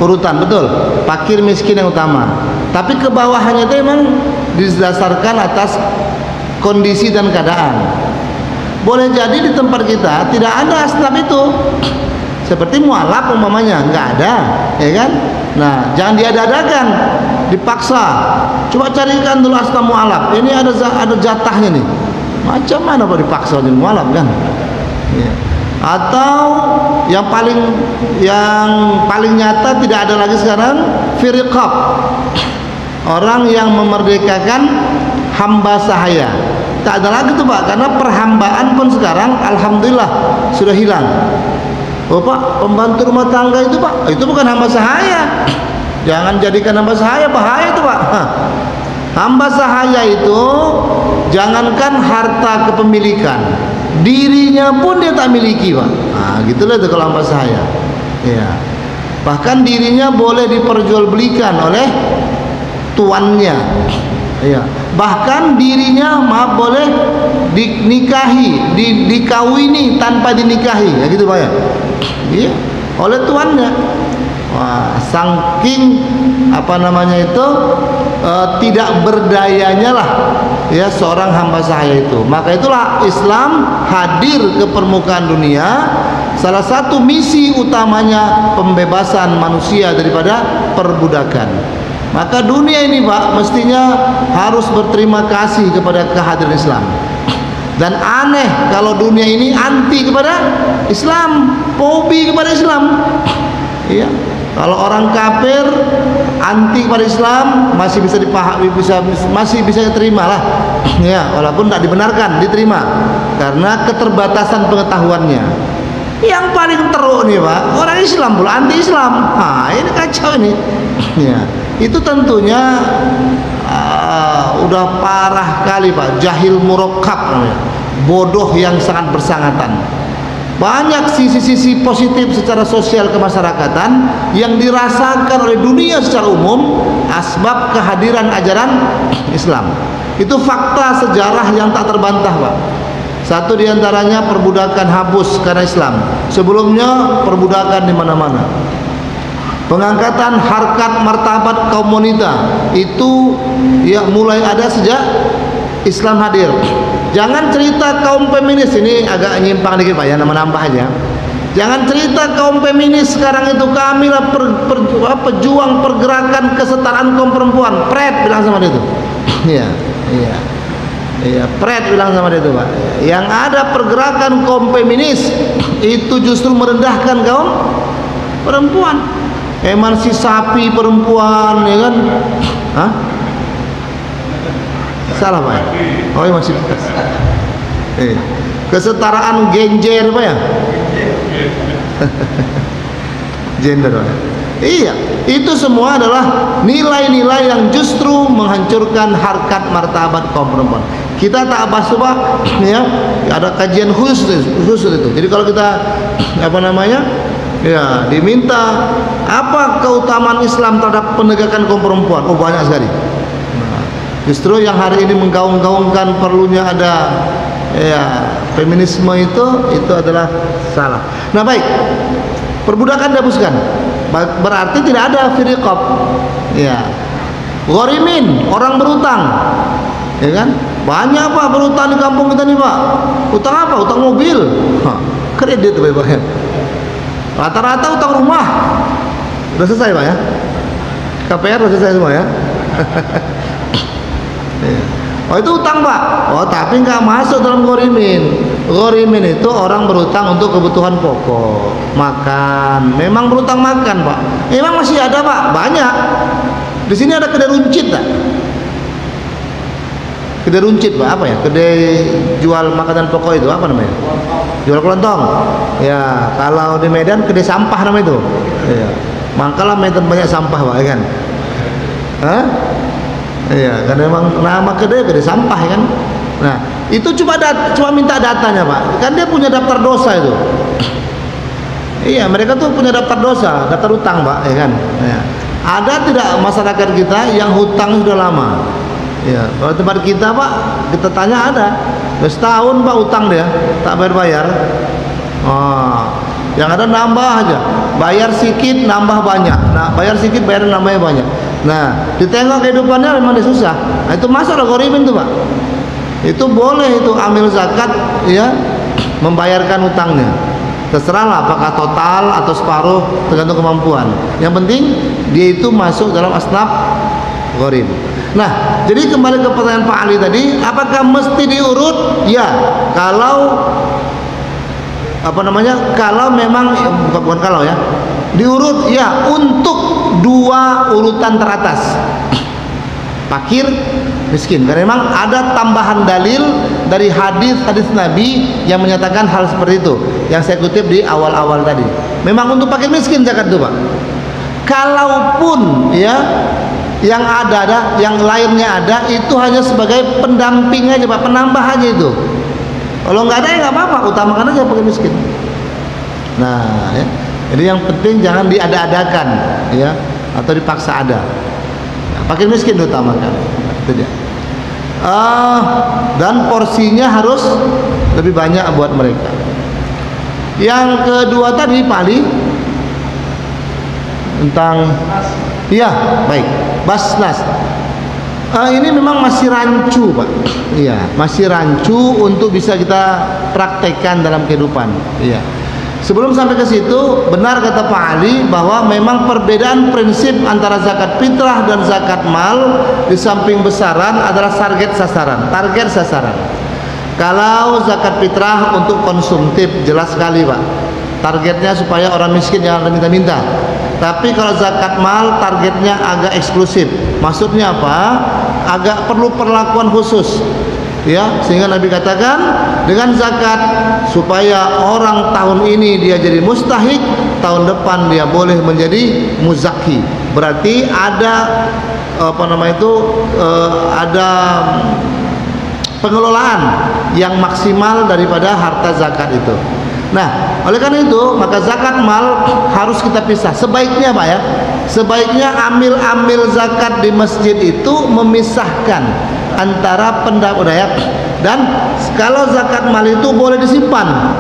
Speaker 1: urutan, betul. Fakir miskin yang utama. Tapi ke bawahnya itu memang didasarkan atas kondisi dan keadaan. Boleh jadi di tempat kita tidak ada asnaf itu, seperti mualaf umpamanya, nggak ada, ya kan? Nah, jangan diada-adakan, dipaksa. Coba carikan dulu asnaf mualaf. Ini ada jatahnya nih. Macam mana Pak dipaksa jadi mualaf kan? Ya. Atau yang paling nyata tidak ada lagi sekarang firqah. Orang yang memerdekakan hamba sahaya. Tak ada lagi tuh Pak, karena perhambaan pun sekarang alhamdulillah sudah hilang. Oh Pak, pembantu rumah tangga itu Pak, itu bukan hamba sahaya. Jangan jadikan hamba sahaya, bahaya itu Pak. Hamba sahaya itu jangankan harta kepemilikan, dirinya pun dia tak miliki Pak. Nah, gitulah itu kalau hamba sahaya. Ya. Bahkan dirinya boleh diperjualbelikan oleh tuannya. Ya. Bahkan dirinya boleh dinikahi, dikawini tanpa dinikahi, ya gitu Pak ya. Iya, oleh tuannya. Wah, saking tidak berdayanya lah ya seorang hamba sahaya itu. Maka itulah Islam hadir ke permukaan dunia. Salah satu misi utamanya pembebasan manusia daripada perbudakan. Maka dunia ini Pak mestinya harus berterima kasih kepada kehadiran Islam. Dan aneh kalau dunia ini anti kepada Islam, fobi kepada Islam. Iya. Kalau orang kafir anti kepada Islam masih bisa dipahami, masih bisa diterima lah. Ya, walaupun tidak dibenarkan, diterima karena keterbatasan pengetahuannya. Yang paling teruk nih Pak, orang Islam pula anti Islam. Nah, ini kacau ini. Ya. Itu tentunya udah parah kali Pak, jahil murakkab namanya, bodoh yang sangat bersangatan. Banyak sisi-sisi positif secara sosial kemasyarakatan yang dirasakan oleh dunia secara umum asbab kehadiran ajaran Islam. Itu fakta sejarah yang tak terbantah Pak. Satu diantaranya perbudakan habus karena Islam. Sebelumnya perbudakan di mana-mana. Pengangkatan harkat martabat kaum wanita itu ya mulai ada sejak Islam hadir. Jangan cerita kaum feminis, ini agak nyimpang dikit Pak ya, nambah aja. Jangan cerita kaum feminis sekarang itu kamilah pejuang pergerakan kesetaraan kaum perempuan. Pret bilang sama dia itu. Iya, iya. Iya, Pret bilang sama dia itu Pak. Yang ada pergerakan kaum feminis itu justru merendahkan kaum perempuan. Emansipasi perempuan, ya kan? Hah? Salah Pak ya? Oh emansipasi. Kesetaraan gender Pak ya? Gender Pak. Iya, itu semua adalah nilai-nilai yang justru menghancurkan harkat martabat kaum perempuan. Kita tak bahas Pak, ya, ada kajian khusus itu. Jadi kalau kita apa namanya? Ya, diminta apa keutamaan Islam terhadap penegakan kaum perempuan? Oh banyak sekali. Nah, justru yang hari ini menggaung-gaungkan perlunya ada ya feminisme itu adalah salah. Nah baik, perbudakan dihapuskan. Berarti tidak ada firiqab. Ya, ghorimin, orang berutang, ya kan? Banyak Pak berutang di kampung kita nih Pak. Utang apa? Utang mobil, kredit Pak ya. Rata-rata utang rumah. Udah selesai Pak ya? KPR udah selesai semua ya? Oh itu utang Pak. Oh tapi nggak masuk dalam ghorimin. Ghorimin itu orang berutang untuk kebutuhan pokok, makan. Memang berutang makan Pak. Memang masih ada Pak, banyak. Di sini ada kedai runcit tak? Kedai runcit Pak, apa ya? Kedai jual makanan pokok itu apa namanya? Jual kelontong. Ya, kalau di Medan kedai sampah namanya itu. Iya. Mangkalah Medan banyak sampah Pak, ya kan? Hah? Iya, kan memang nama kedai sampah ya kan. Nah, itu cuma minta datanya Pak. Kan dia punya daftar dosa itu. Iya, mereka tuh punya daftar dosa, daftar utang Pak, ya kan. Nah, ada tidak masyarakat kita yang hutang sudah lama? Ya, kalau tempat kita Pak, kita tanya ada. Setahun Pak utang dia, tak bayar. Oh, yang ada nambah aja. Bayar sedikit, nambah banyak. Nah, bayar sedikit, bayar nambahnya banyak. Nah, ditengok kehidupannya memang dia susah. Nah, itu masalah ghorimin tuh Pak. Itu boleh itu ambil zakat ya, membayarkan utangnya. Terserahlah apakah total atau separuh tergantung kemampuan. Yang penting dia itu masuk dalam asnaf gharib. Nah, jadi kembali ke pertanyaan Pak Ali tadi, apakah mesti diurut? Ya, kalau apa namanya? Kalau memang bukan kalau ya. Diurut ya untuk dua urutan teratas. Fakir, miskin. Karena memang ada tambahan dalil dari hadis-hadis Nabi yang menyatakan hal seperti itu. Yang saya kutip di awal-awal tadi. Memang untuk fakir miskin zakat itu, Pak. Kalaupun ya yang ada, yang lainnya ada, itu hanya sebagai pendamping aja Pak, penambah aja itu. Kalau nggak ada ya nggak apa-apa, utamakan aja fakir miskin. Nah, ya. Jadi yang penting jangan diada-adakan, ya, atau dipaksa ada. Nah, fakir miskin utamakan, itu dia. Dan porsinya harus lebih banyak buat mereka. Yang kedua tadi Pak Ali tentang, iya baik, Basnas. Ini memang masih rancu Pak. Iya, masih rancu untuk bisa kita praktekkan dalam kehidupan. Iya. Sebelum sampai ke situ, benar kata Pak Ali bahwa memang perbedaan prinsip antara zakat fitrah dan zakat mal di samping besaran adalah target sasaran. Target sasaran. Kalau zakat fitrah untuk konsumtif jelas sekali Pak. Targetnya supaya orang miskin jangan minta-minta. Tapi kalau zakat mal targetnya agak eksklusif. Maksudnya apa? Agak perlu perlakuan khusus. Ya, sehingga Nabi katakan dengan zakat supaya orang tahun ini dia jadi mustahik, tahun depan dia boleh menjadi muzaki. Berarti ada ada pengelolaan yang maksimal daripada harta zakat itu. Nah, oleh karena itu maka zakat mal harus kita pisah. Sebaiknya Pak ya, sebaiknya amil zakat di masjid itu memisahkan antara pendapatan dan kalau zakat mal itu boleh disimpan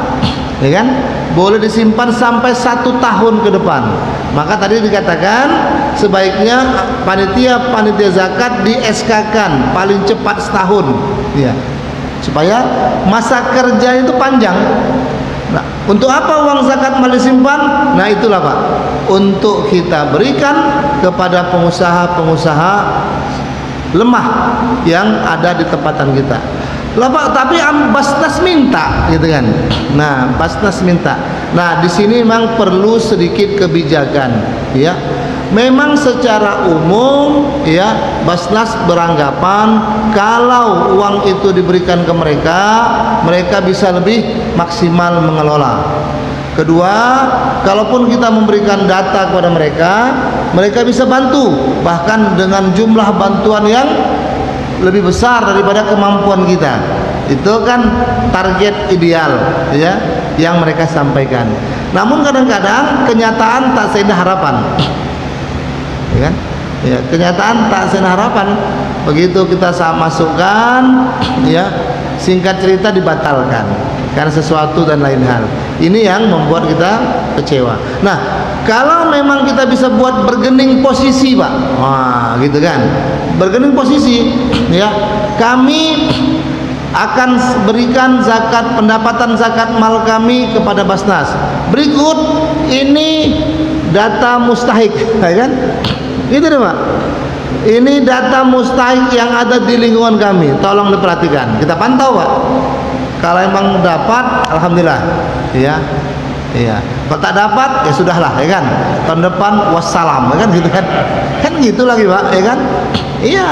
Speaker 1: ya kan? Boleh disimpan sampai 1 tahun ke depan. Maka tadi dikatakan sebaiknya panitia zakat di SK-kan paling cepat setahun, ya, supaya masa kerja itu panjang. Nah, untuk apa uang zakat malah disimpan? Nah, itulah Pak, untuk kita berikan kepada pengusaha-pengusaha lemah yang ada di tempatan kita. Lah Pak, tapi Basnas minta, gitu kan? Nah, Basnas minta. Nah, di sini memang perlu sedikit kebijakan, ya. Memang secara umum, ya, Basnas beranggapan kalau uang itu diberikan ke mereka, mereka bisa lebih maksimal mengelola. Kedua, kalaupun kita memberikan data kepada mereka, mereka bisa bantu, bahkan dengan jumlah bantuan yang lebih besar daripada kemampuan kita. Itu kan target ideal, ya, yang mereka sampaikan. Namun kadang-kadang kenyataan tak seindah harapan, ya kan? Ya, kenyataan tak seindah harapan. Begitu kita masukkan, ya, singkat cerita dibatalkan karena sesuatu dan lain hal. Ini yang membuat kita kecewa. Nah, kalau memang kita bisa buat bergening posisi, Pak, wah, gitu kan, bergening posisi, ya, kami akan berikan zakat, pendapatan zakat mal kami kepada Basnas. Berikut ini data mustahik, ya kan? Gitu deh Pak. Ini data mustahik yang ada di lingkungan kami. Tolong diperhatikan. Kita pantau Pak. Kalau emang dapat, alhamdulillah, ya, iya. Kalau tak dapat, ya sudahlah, ya kan. Tahun depan wassalam, ya kan, gitu kan. Kan gitu lagi Pak, ya kan. Iya.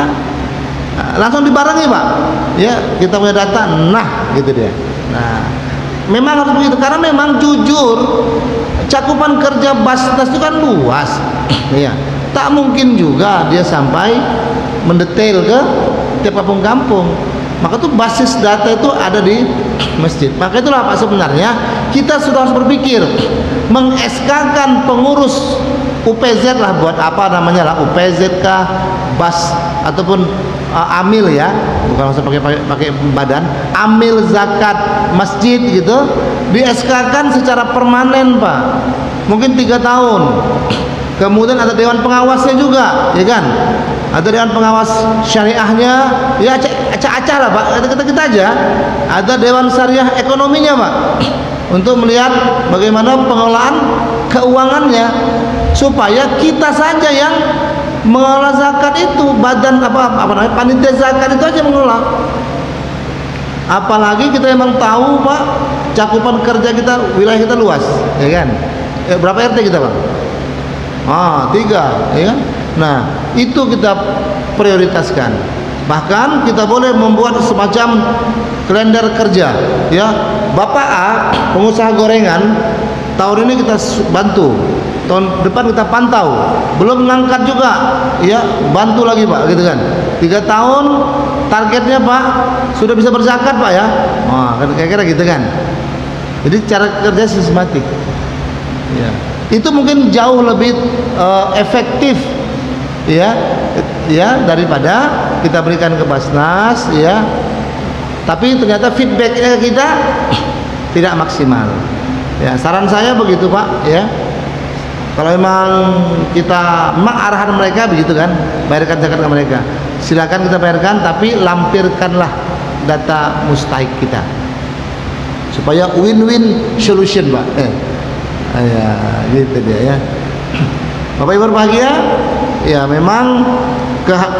Speaker 1: Nah, langsung dibarengi Pak, ya, kita punya data, nah gitu dia. Nah, memang harus begitu karena memang jujur cakupan kerja Basnas itu kan luas, ya. Tak mungkin juga dia sampai mendetail ke tiap kampung-kampung. Maka itu basis data itu ada di masjid. Maka itulah Pak, sebenarnya kita sudah harus berpikir meng-SK-kan pengurus UPZ lah, buat apa namanya lah, UPZ kah, BAS ataupun amil, ya, bukan usah pakai badan, amil zakat masjid gitu, di SK-kan secara permanen Pak, mungkin 3 tahun. Kemudian ada dewan pengawasnya juga, ya kan, ada dewan pengawas syariahnya, ya, acak-acak lah Pak, kita aja ada dewan syariah ekonominya Pak, untuk melihat bagaimana pengelolaan keuangannya, supaya kita saja yang mengelola zakat itu, badan apa namanya, panitia zakat itu aja mengelola. Apalagi kita emang tahu Pak, cakupan kerja kita, wilayah kita luas, ya kan. Berapa RT kita Pak? 3, ya kan. Nah, itu kita prioritaskan. Bahkan kita boleh membuat semacam kalender kerja, ya. Bapak A, pengusaha gorengan, tahun ini kita bantu, tahun depan kita pantau, belum mengangkat juga, ya, bantu lagi Pak, gitu kan. 3 tahun targetnya Pak sudah bisa berzakat Pak, ya. Kan kira-kira gitu kan. Jadi cara kerja sistematik, ya, itu mungkin jauh lebih efektif, ya, daripada kita berikan ke Basnas, ya. Tapi ternyata feedbacknya kita tidak maksimal, ya. Saran saya begitu Pak, ya. Kalau memang arahan mereka begitu kan, bayarkan zakat ke mereka, silakan kita bayarkan, tapi lampirkanlah data mustahik kita supaya win-win solution Pak. Ya, gitu dia, ya. Bapak Ibu berbahagia, ya, memang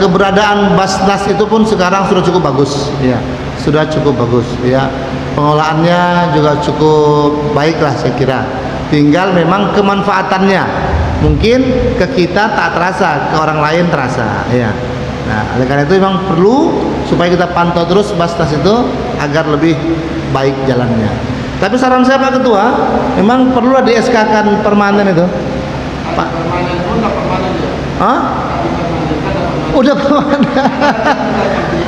Speaker 1: keberadaan Basnas itu pun sekarang sudah cukup bagus, ya, sudah cukup bagus, ya. Pengelolaannya juga cukup baik lah saya kira. Tinggal memang kemanfaatannya mungkin ke kita tak terasa, ke orang lain terasa, ya. Nah, oleh karena itu memang perlu supaya kita pantau terus Basnas itu agar lebih baik jalannya. Tapi saran saya Pak Ketua, memang perlulah di SK-kan permanen itu Pak.
Speaker 2: Permanen pun nggak permanen ya.
Speaker 1: Hah? Udah permanen.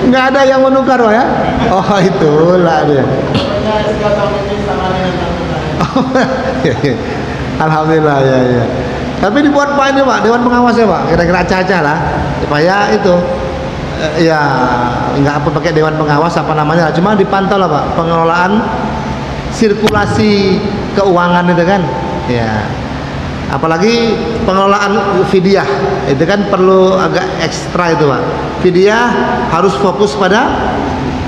Speaker 1: Nggak ada yang menukar Pak, ya. Oh, itulah dia. Alhamdulillah, ya. Tapi dibuat Pak ini Pak, dewan pengawasnya Pak, kira-kira acah-acah lah, supaya itu, ya, nggak apa pakai dewan pengawas apa namanya, cuma dipantau lah Pak pengelolaan sirkulasi keuangan itu kan. Ya. Apalagi pengelolaan fidyah itu kan perlu agak ekstra itu Pak. Fidyah harus fokus pada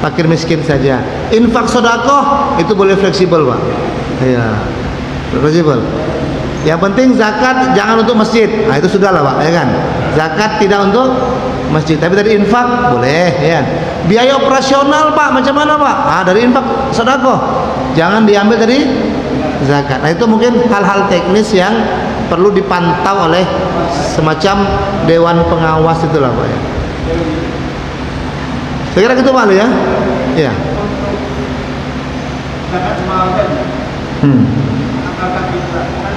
Speaker 1: fakir miskin saja. Infak sedekah itu boleh fleksibel Pak. Iya, fleksibel. Yang penting zakat jangan untuk masjid. Nah itu sudahlah Pak, ya kan. Zakat tidak untuk masjid, tapi dari infak boleh, ya. Biaya operasional Pak, macam mana Pak? Ah dari infak sedekah. Jangan diambil dari zakat. Nah itu mungkin hal-hal teknis yang perlu dipantau oleh semacam dewan pengawas itulah Pak ya. Saya kira gitu Pak ya. Iya.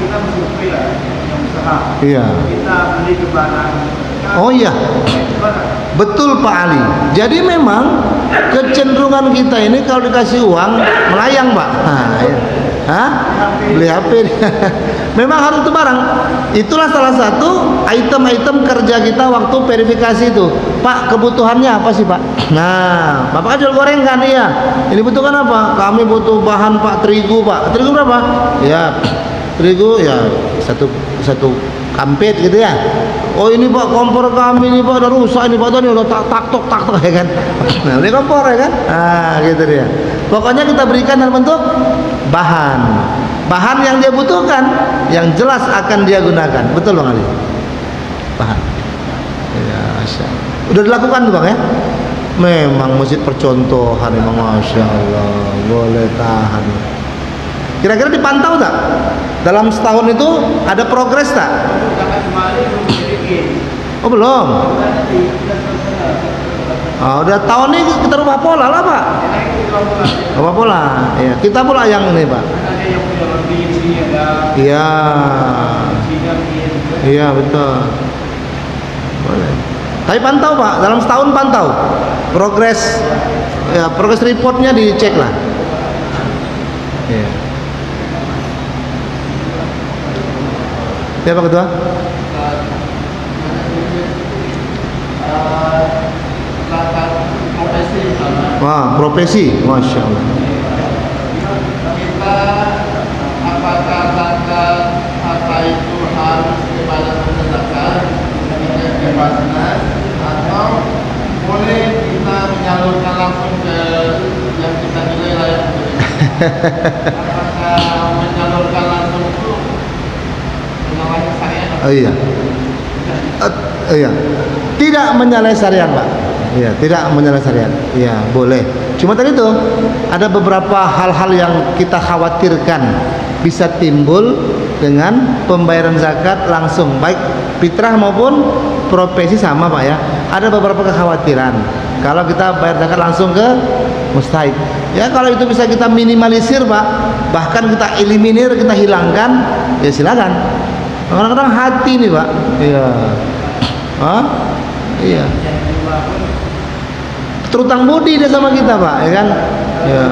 Speaker 2: Kita bersurvei lah yang usaha.
Speaker 1: Iya.
Speaker 2: Kita beli ke barang.
Speaker 1: Oh iya. Betul Pak Ali. Jadi memang kecenderungan kita ini kalau dikasih uang melayang Pak. Nah, ya. Hah? Beli HP. Memang harus itu barang. Itulah salah satu item-item kerja kita waktu verifikasi itu. Pak, kebutuhannya apa sih Pak? Nah, Bapak kan jual gorengan iya. Ini butuhkan apa? Kami butuh bahan Pak, terigu Pak. Terigu berapa? Ya, terigu ya satu kampet gitu ya. Oh ini Pak kompor kami ini Pak udah rusak ini Pak, ini udah tak tok ya kan. Nah ini kompor ya kan. Ah gitu dia. Pokoknya kita berikan dalam bentuk bahan yang dia butuhkan, yang jelas akan dia gunakan. Betul Bang Ali? Bahan. Ya, Masya Allah. Udah dilakukan tuh Bang ya? Memang masjid percontohan memang Masya Allah. Boleh tahan. Kira-kira dipantau tak? Dalam setahun itu ada progres tak? Oh belum. Oh, udah tahun ini kita rubah pola lah Pak. Rubah pola. Ya, kita pula yang ini Pak. Iya. Iya betul. Boleh. Tapi pantau Pak, dalam setahun pantau. Progres, ya progres reportnya dicek lah. Iya. Siapa ketua? Wah, profesi, Masya Allah.
Speaker 2: Kita apakah zakat apa itu harus kepada zakat kepada atau boleh kita menyalurkan langsung ke yang kita nilai layak? Apakah menyalurkan langsung itu menyalahi syariat?
Speaker 1: Oh iya. Iya. Tidak menyalahi syariat, Pak. Iya, tidak menyalahi syariat. Iya, boleh. Cuma tadi itu ada beberapa hal-hal yang kita khawatirkan bisa timbul dengan pembayaran zakat langsung, baik fitrah maupun profesi sama, Pak ya. Ada beberapa kekhawatiran kalau kita bayar zakat langsung ke mustahik. Ya kalau itu bisa kita minimalisir, Pak, bahkan kita eliminir, kita hilangkan, ya silakan. Kadang-kadang hati nih, Pak. Iya. Hah? Iya. Terutang budi dia sama kita, Pak, ya kan? Ya.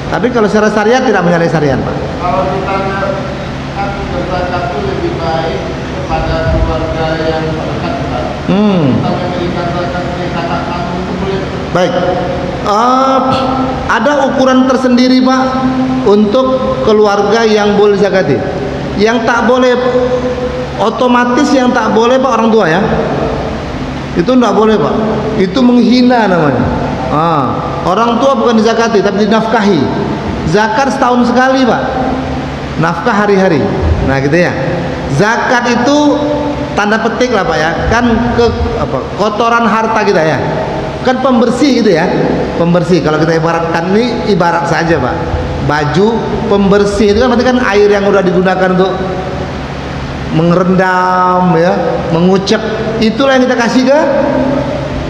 Speaker 1: Tapi kalau secara syariat tidak menyalahi syariat, Pak.
Speaker 2: Kalau ditanya kan berzakat itu lebih baik kepada keluarga yang dekat, Pak. Kita memberikan zakat kakak kamu itu boleh.
Speaker 1: Baik. Ada ukuran tersendiri, Pak, untuk keluarga yang boleh zakati. Yang tak boleh, otomatis yang tak boleh, Pak, orang tua ya. Itu enggak boleh, Pak. Itu menghina namanya. Orang tua bukan dizakati tapi dinafkahi. Zakat setahun sekali, Pak. Nafkah hari-hari. Nah, gitu ya. Zakat itu tanda petik lah, Pak ya. Kan kotoran harta kita ya. Kan pembersih gitu ya. Pembersih. Kalau kita ibaratkan ini ibarat saja, Pak. Baju pembersih itu kan berarti kan air yang udah digunakan untuk mengerendam ya, mengucek, itulah yang kita kasih ke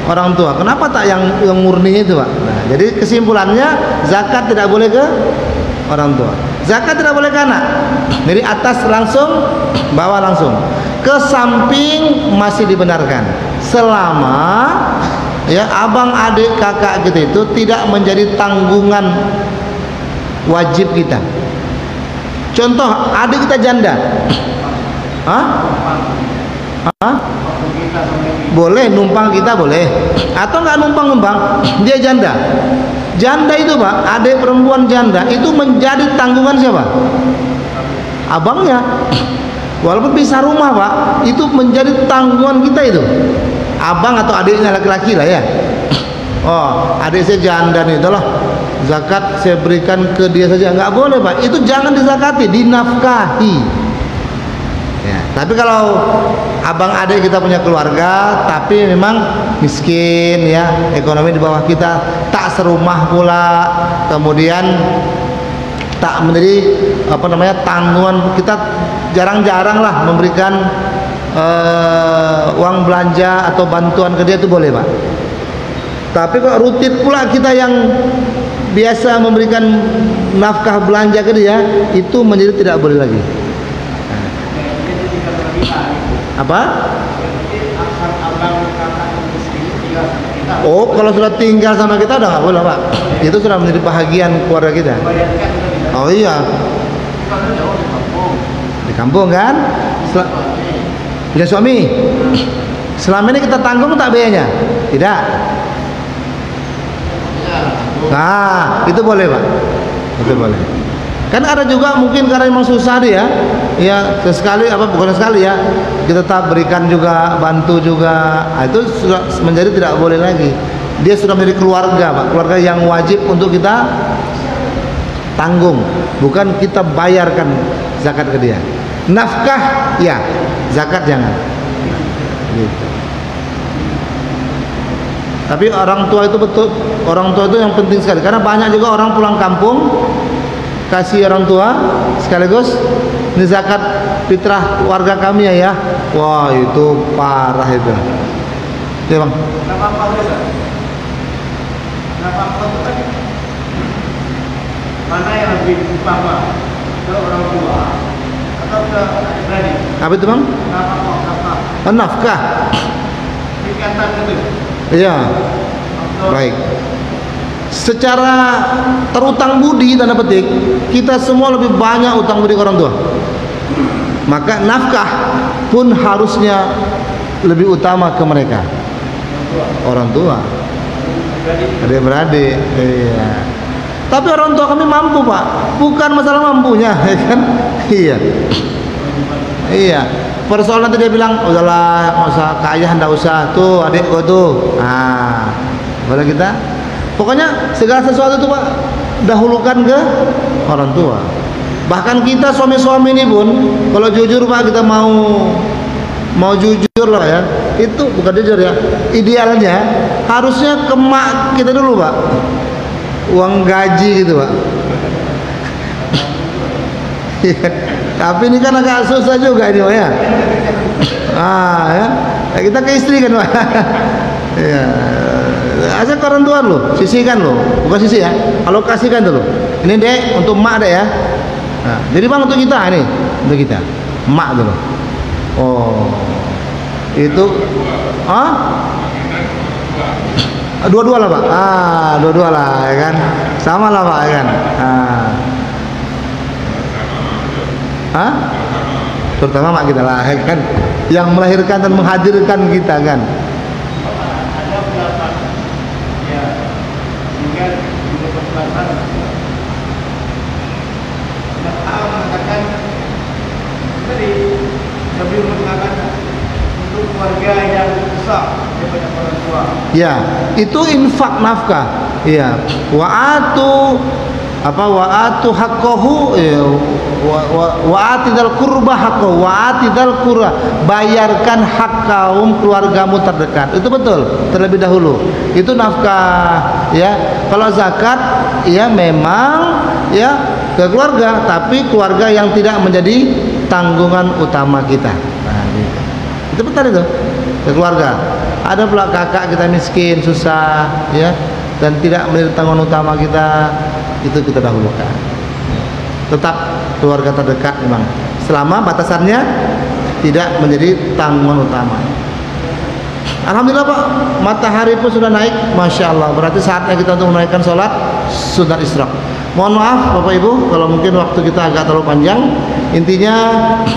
Speaker 1: orang tua. Kenapa tak yang murni itu, Pak? Nah, jadi kesimpulannya zakat tidak boleh ke orang tua. Zakat tidak boleh ke anak. Dari atas langsung, bawah langsung. Ke samping masih dibenarkan. Selama ya abang, adik, kakak gitu itu tidak menjadi tanggungan wajib kita. Contoh, adik kita janda. Boleh numpang kita boleh, atau nggak numpang, dia janda, Janda itu Pak, adik perempuan janda itu menjadi tanggungan siapa? Abangnya. Walaupun pisah rumah Pak, itu menjadi tanggungan kita itu. Abang atau adiknya laki-laki lah ya. Oh, adik saya janda nih, itulah zakat saya berikan ke dia saja, nggak boleh Pak. Itu jangan dizakati, dinafkahi. Ya, tapi kalau abang adik kita punya keluarga, tapi memang miskin ya, ekonomi di bawah kita, tak serumah pula, kemudian tak menjadi tanggungan kita, jarang-jarang lah memberikan uang belanja atau bantuan ke dia, itu boleh Pak. Tapi kok rutin pula kita yang biasa memberikan nafkah belanja ke dia, itu menjadi tidak boleh lagi. Apa? Oh, kalau sudah tinggal sama kita udah nggak boleh Pak. Itu sudah menjadi bahagian keluarga kita. Oh iya. Di kampung kan? Punya suami. Selama ini kita tanggung tak biayanya? Tidak. Nah, itu boleh Pak. Itu boleh. Kan ada juga mungkin karena memang susah dia, ya sesekali bukan sekali ya, kita tetap berikan juga, bantu juga. Nah, itu sudah menjadi tidak boleh lagi. Dia sudah menjadi keluarga Pak, keluarga yang wajib untuk kita tanggung, bukan kita bayarkan zakat ke dia. Nafkah ya, zakat jangan. Gitu. Tapi orang tua itu betul, orang tua itu yang penting sekali, karena banyak juga orang pulang kampung kasih orang tua sekaligus ini zakat fitrah warga kami ya. Wah, itu parah itu. Ya Bang.
Speaker 2: Mana yang lebih utama, ke orang tua atau ke adik-beradik?
Speaker 1: Apa itu Bang?
Speaker 2: Nafkah.
Speaker 1: Nafkah.
Speaker 2: Ikatan itu.
Speaker 1: Iya. Baik. Secara terutang budi tanda petik, kita semua lebih banyak utang budi ke orang tua. Maka nafkah pun harusnya lebih utama ke mereka. Orang tua. Adik-beradik. Iya. Tapi orang tua kami mampu Pak, bukan masalah mampunya, ya kan? Iya. Iya. Persoalan nanti dia bilang, udahlah, nggak usah ke ayah, nggak usah, tuh adikku tuh. Ah, boleh kita? Pokoknya segala sesuatu itu Pak, dahulukan ke orang tua. Bahkan kita suami-suami ini pun, kalau jujur Pak, kita mau jujur lah ya, itu bukan jujur ya, idealnya harusnya ke mak kita dulu Pak, uang gaji gitu Pak. Tapi ini kan agak susah juga ini Pak ya. Ya, kita ke istri kan Pak. Ya. Asal ke orang tua lo, sisihkan lo, bukan sisih ya. Kalau kasihkan dulu. Ini Dek, untuk mak Dek ya. Nah, jadi Bang untuk kita ini, untuk kita, mak dulu. Oh, itu, dua-dua lah Pak. Dua-dua lah, ya kan. Sama lah Pak, ya kan. Terutama mak kita lah, ya kan. Yang melahirkan dan menghadirkan kita kan.
Speaker 2: Lebih mengatakan untuk keluarga yang besar daripada orang tua.
Speaker 1: Ya, itu infak nafkah. Iya. Wa'atu haqqahu, wa'atidal qurba haqqahu, wa'atidal qurba, bayarkan hak kaum keluargamu terdekat. Itu betul, terlebih dahulu. Itu nafkah ya. Kalau zakat ya memang ya ke keluarga, tapi keluarga yang tidak menjadi tanggungan utama kita. Nah, gitu. Itu betul itu, ke keluarga. Ada pula kakak kita miskin, susah ya, dan tidak menjadi tanggungan utama kita, itu kita dahulukan. Tetap keluarga terdekat memang, selama batasannya tidak menjadi tanggungan utama. Alhamdulillah Pak, matahari pun sudah naik, Masya Allah. Berarti saatnya kita untuk menaikkan sholat sunat isyraq. Mohon maaf Bapak Ibu kalau mungkin waktu kita agak terlalu panjang. Intinya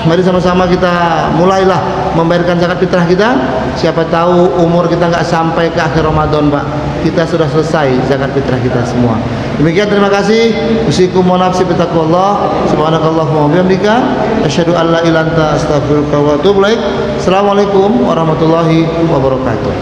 Speaker 1: mari sama-sama kita mulailah membayarkan zakat fitrah kita. Siapa tahu umur kita nggak sampai ke akhir Ramadan Pak. kita sudah selesai zakat fitrah kita semua. Demikian, terima kasih. Usikum wa nafsi bitaqwallah. Subhanakallahumma wa bihamdika asyhadu an la ilaha illa anta astaghfiruka wa atubu ilaik. Assalamualaikum warahmatullahi wabarakatuh.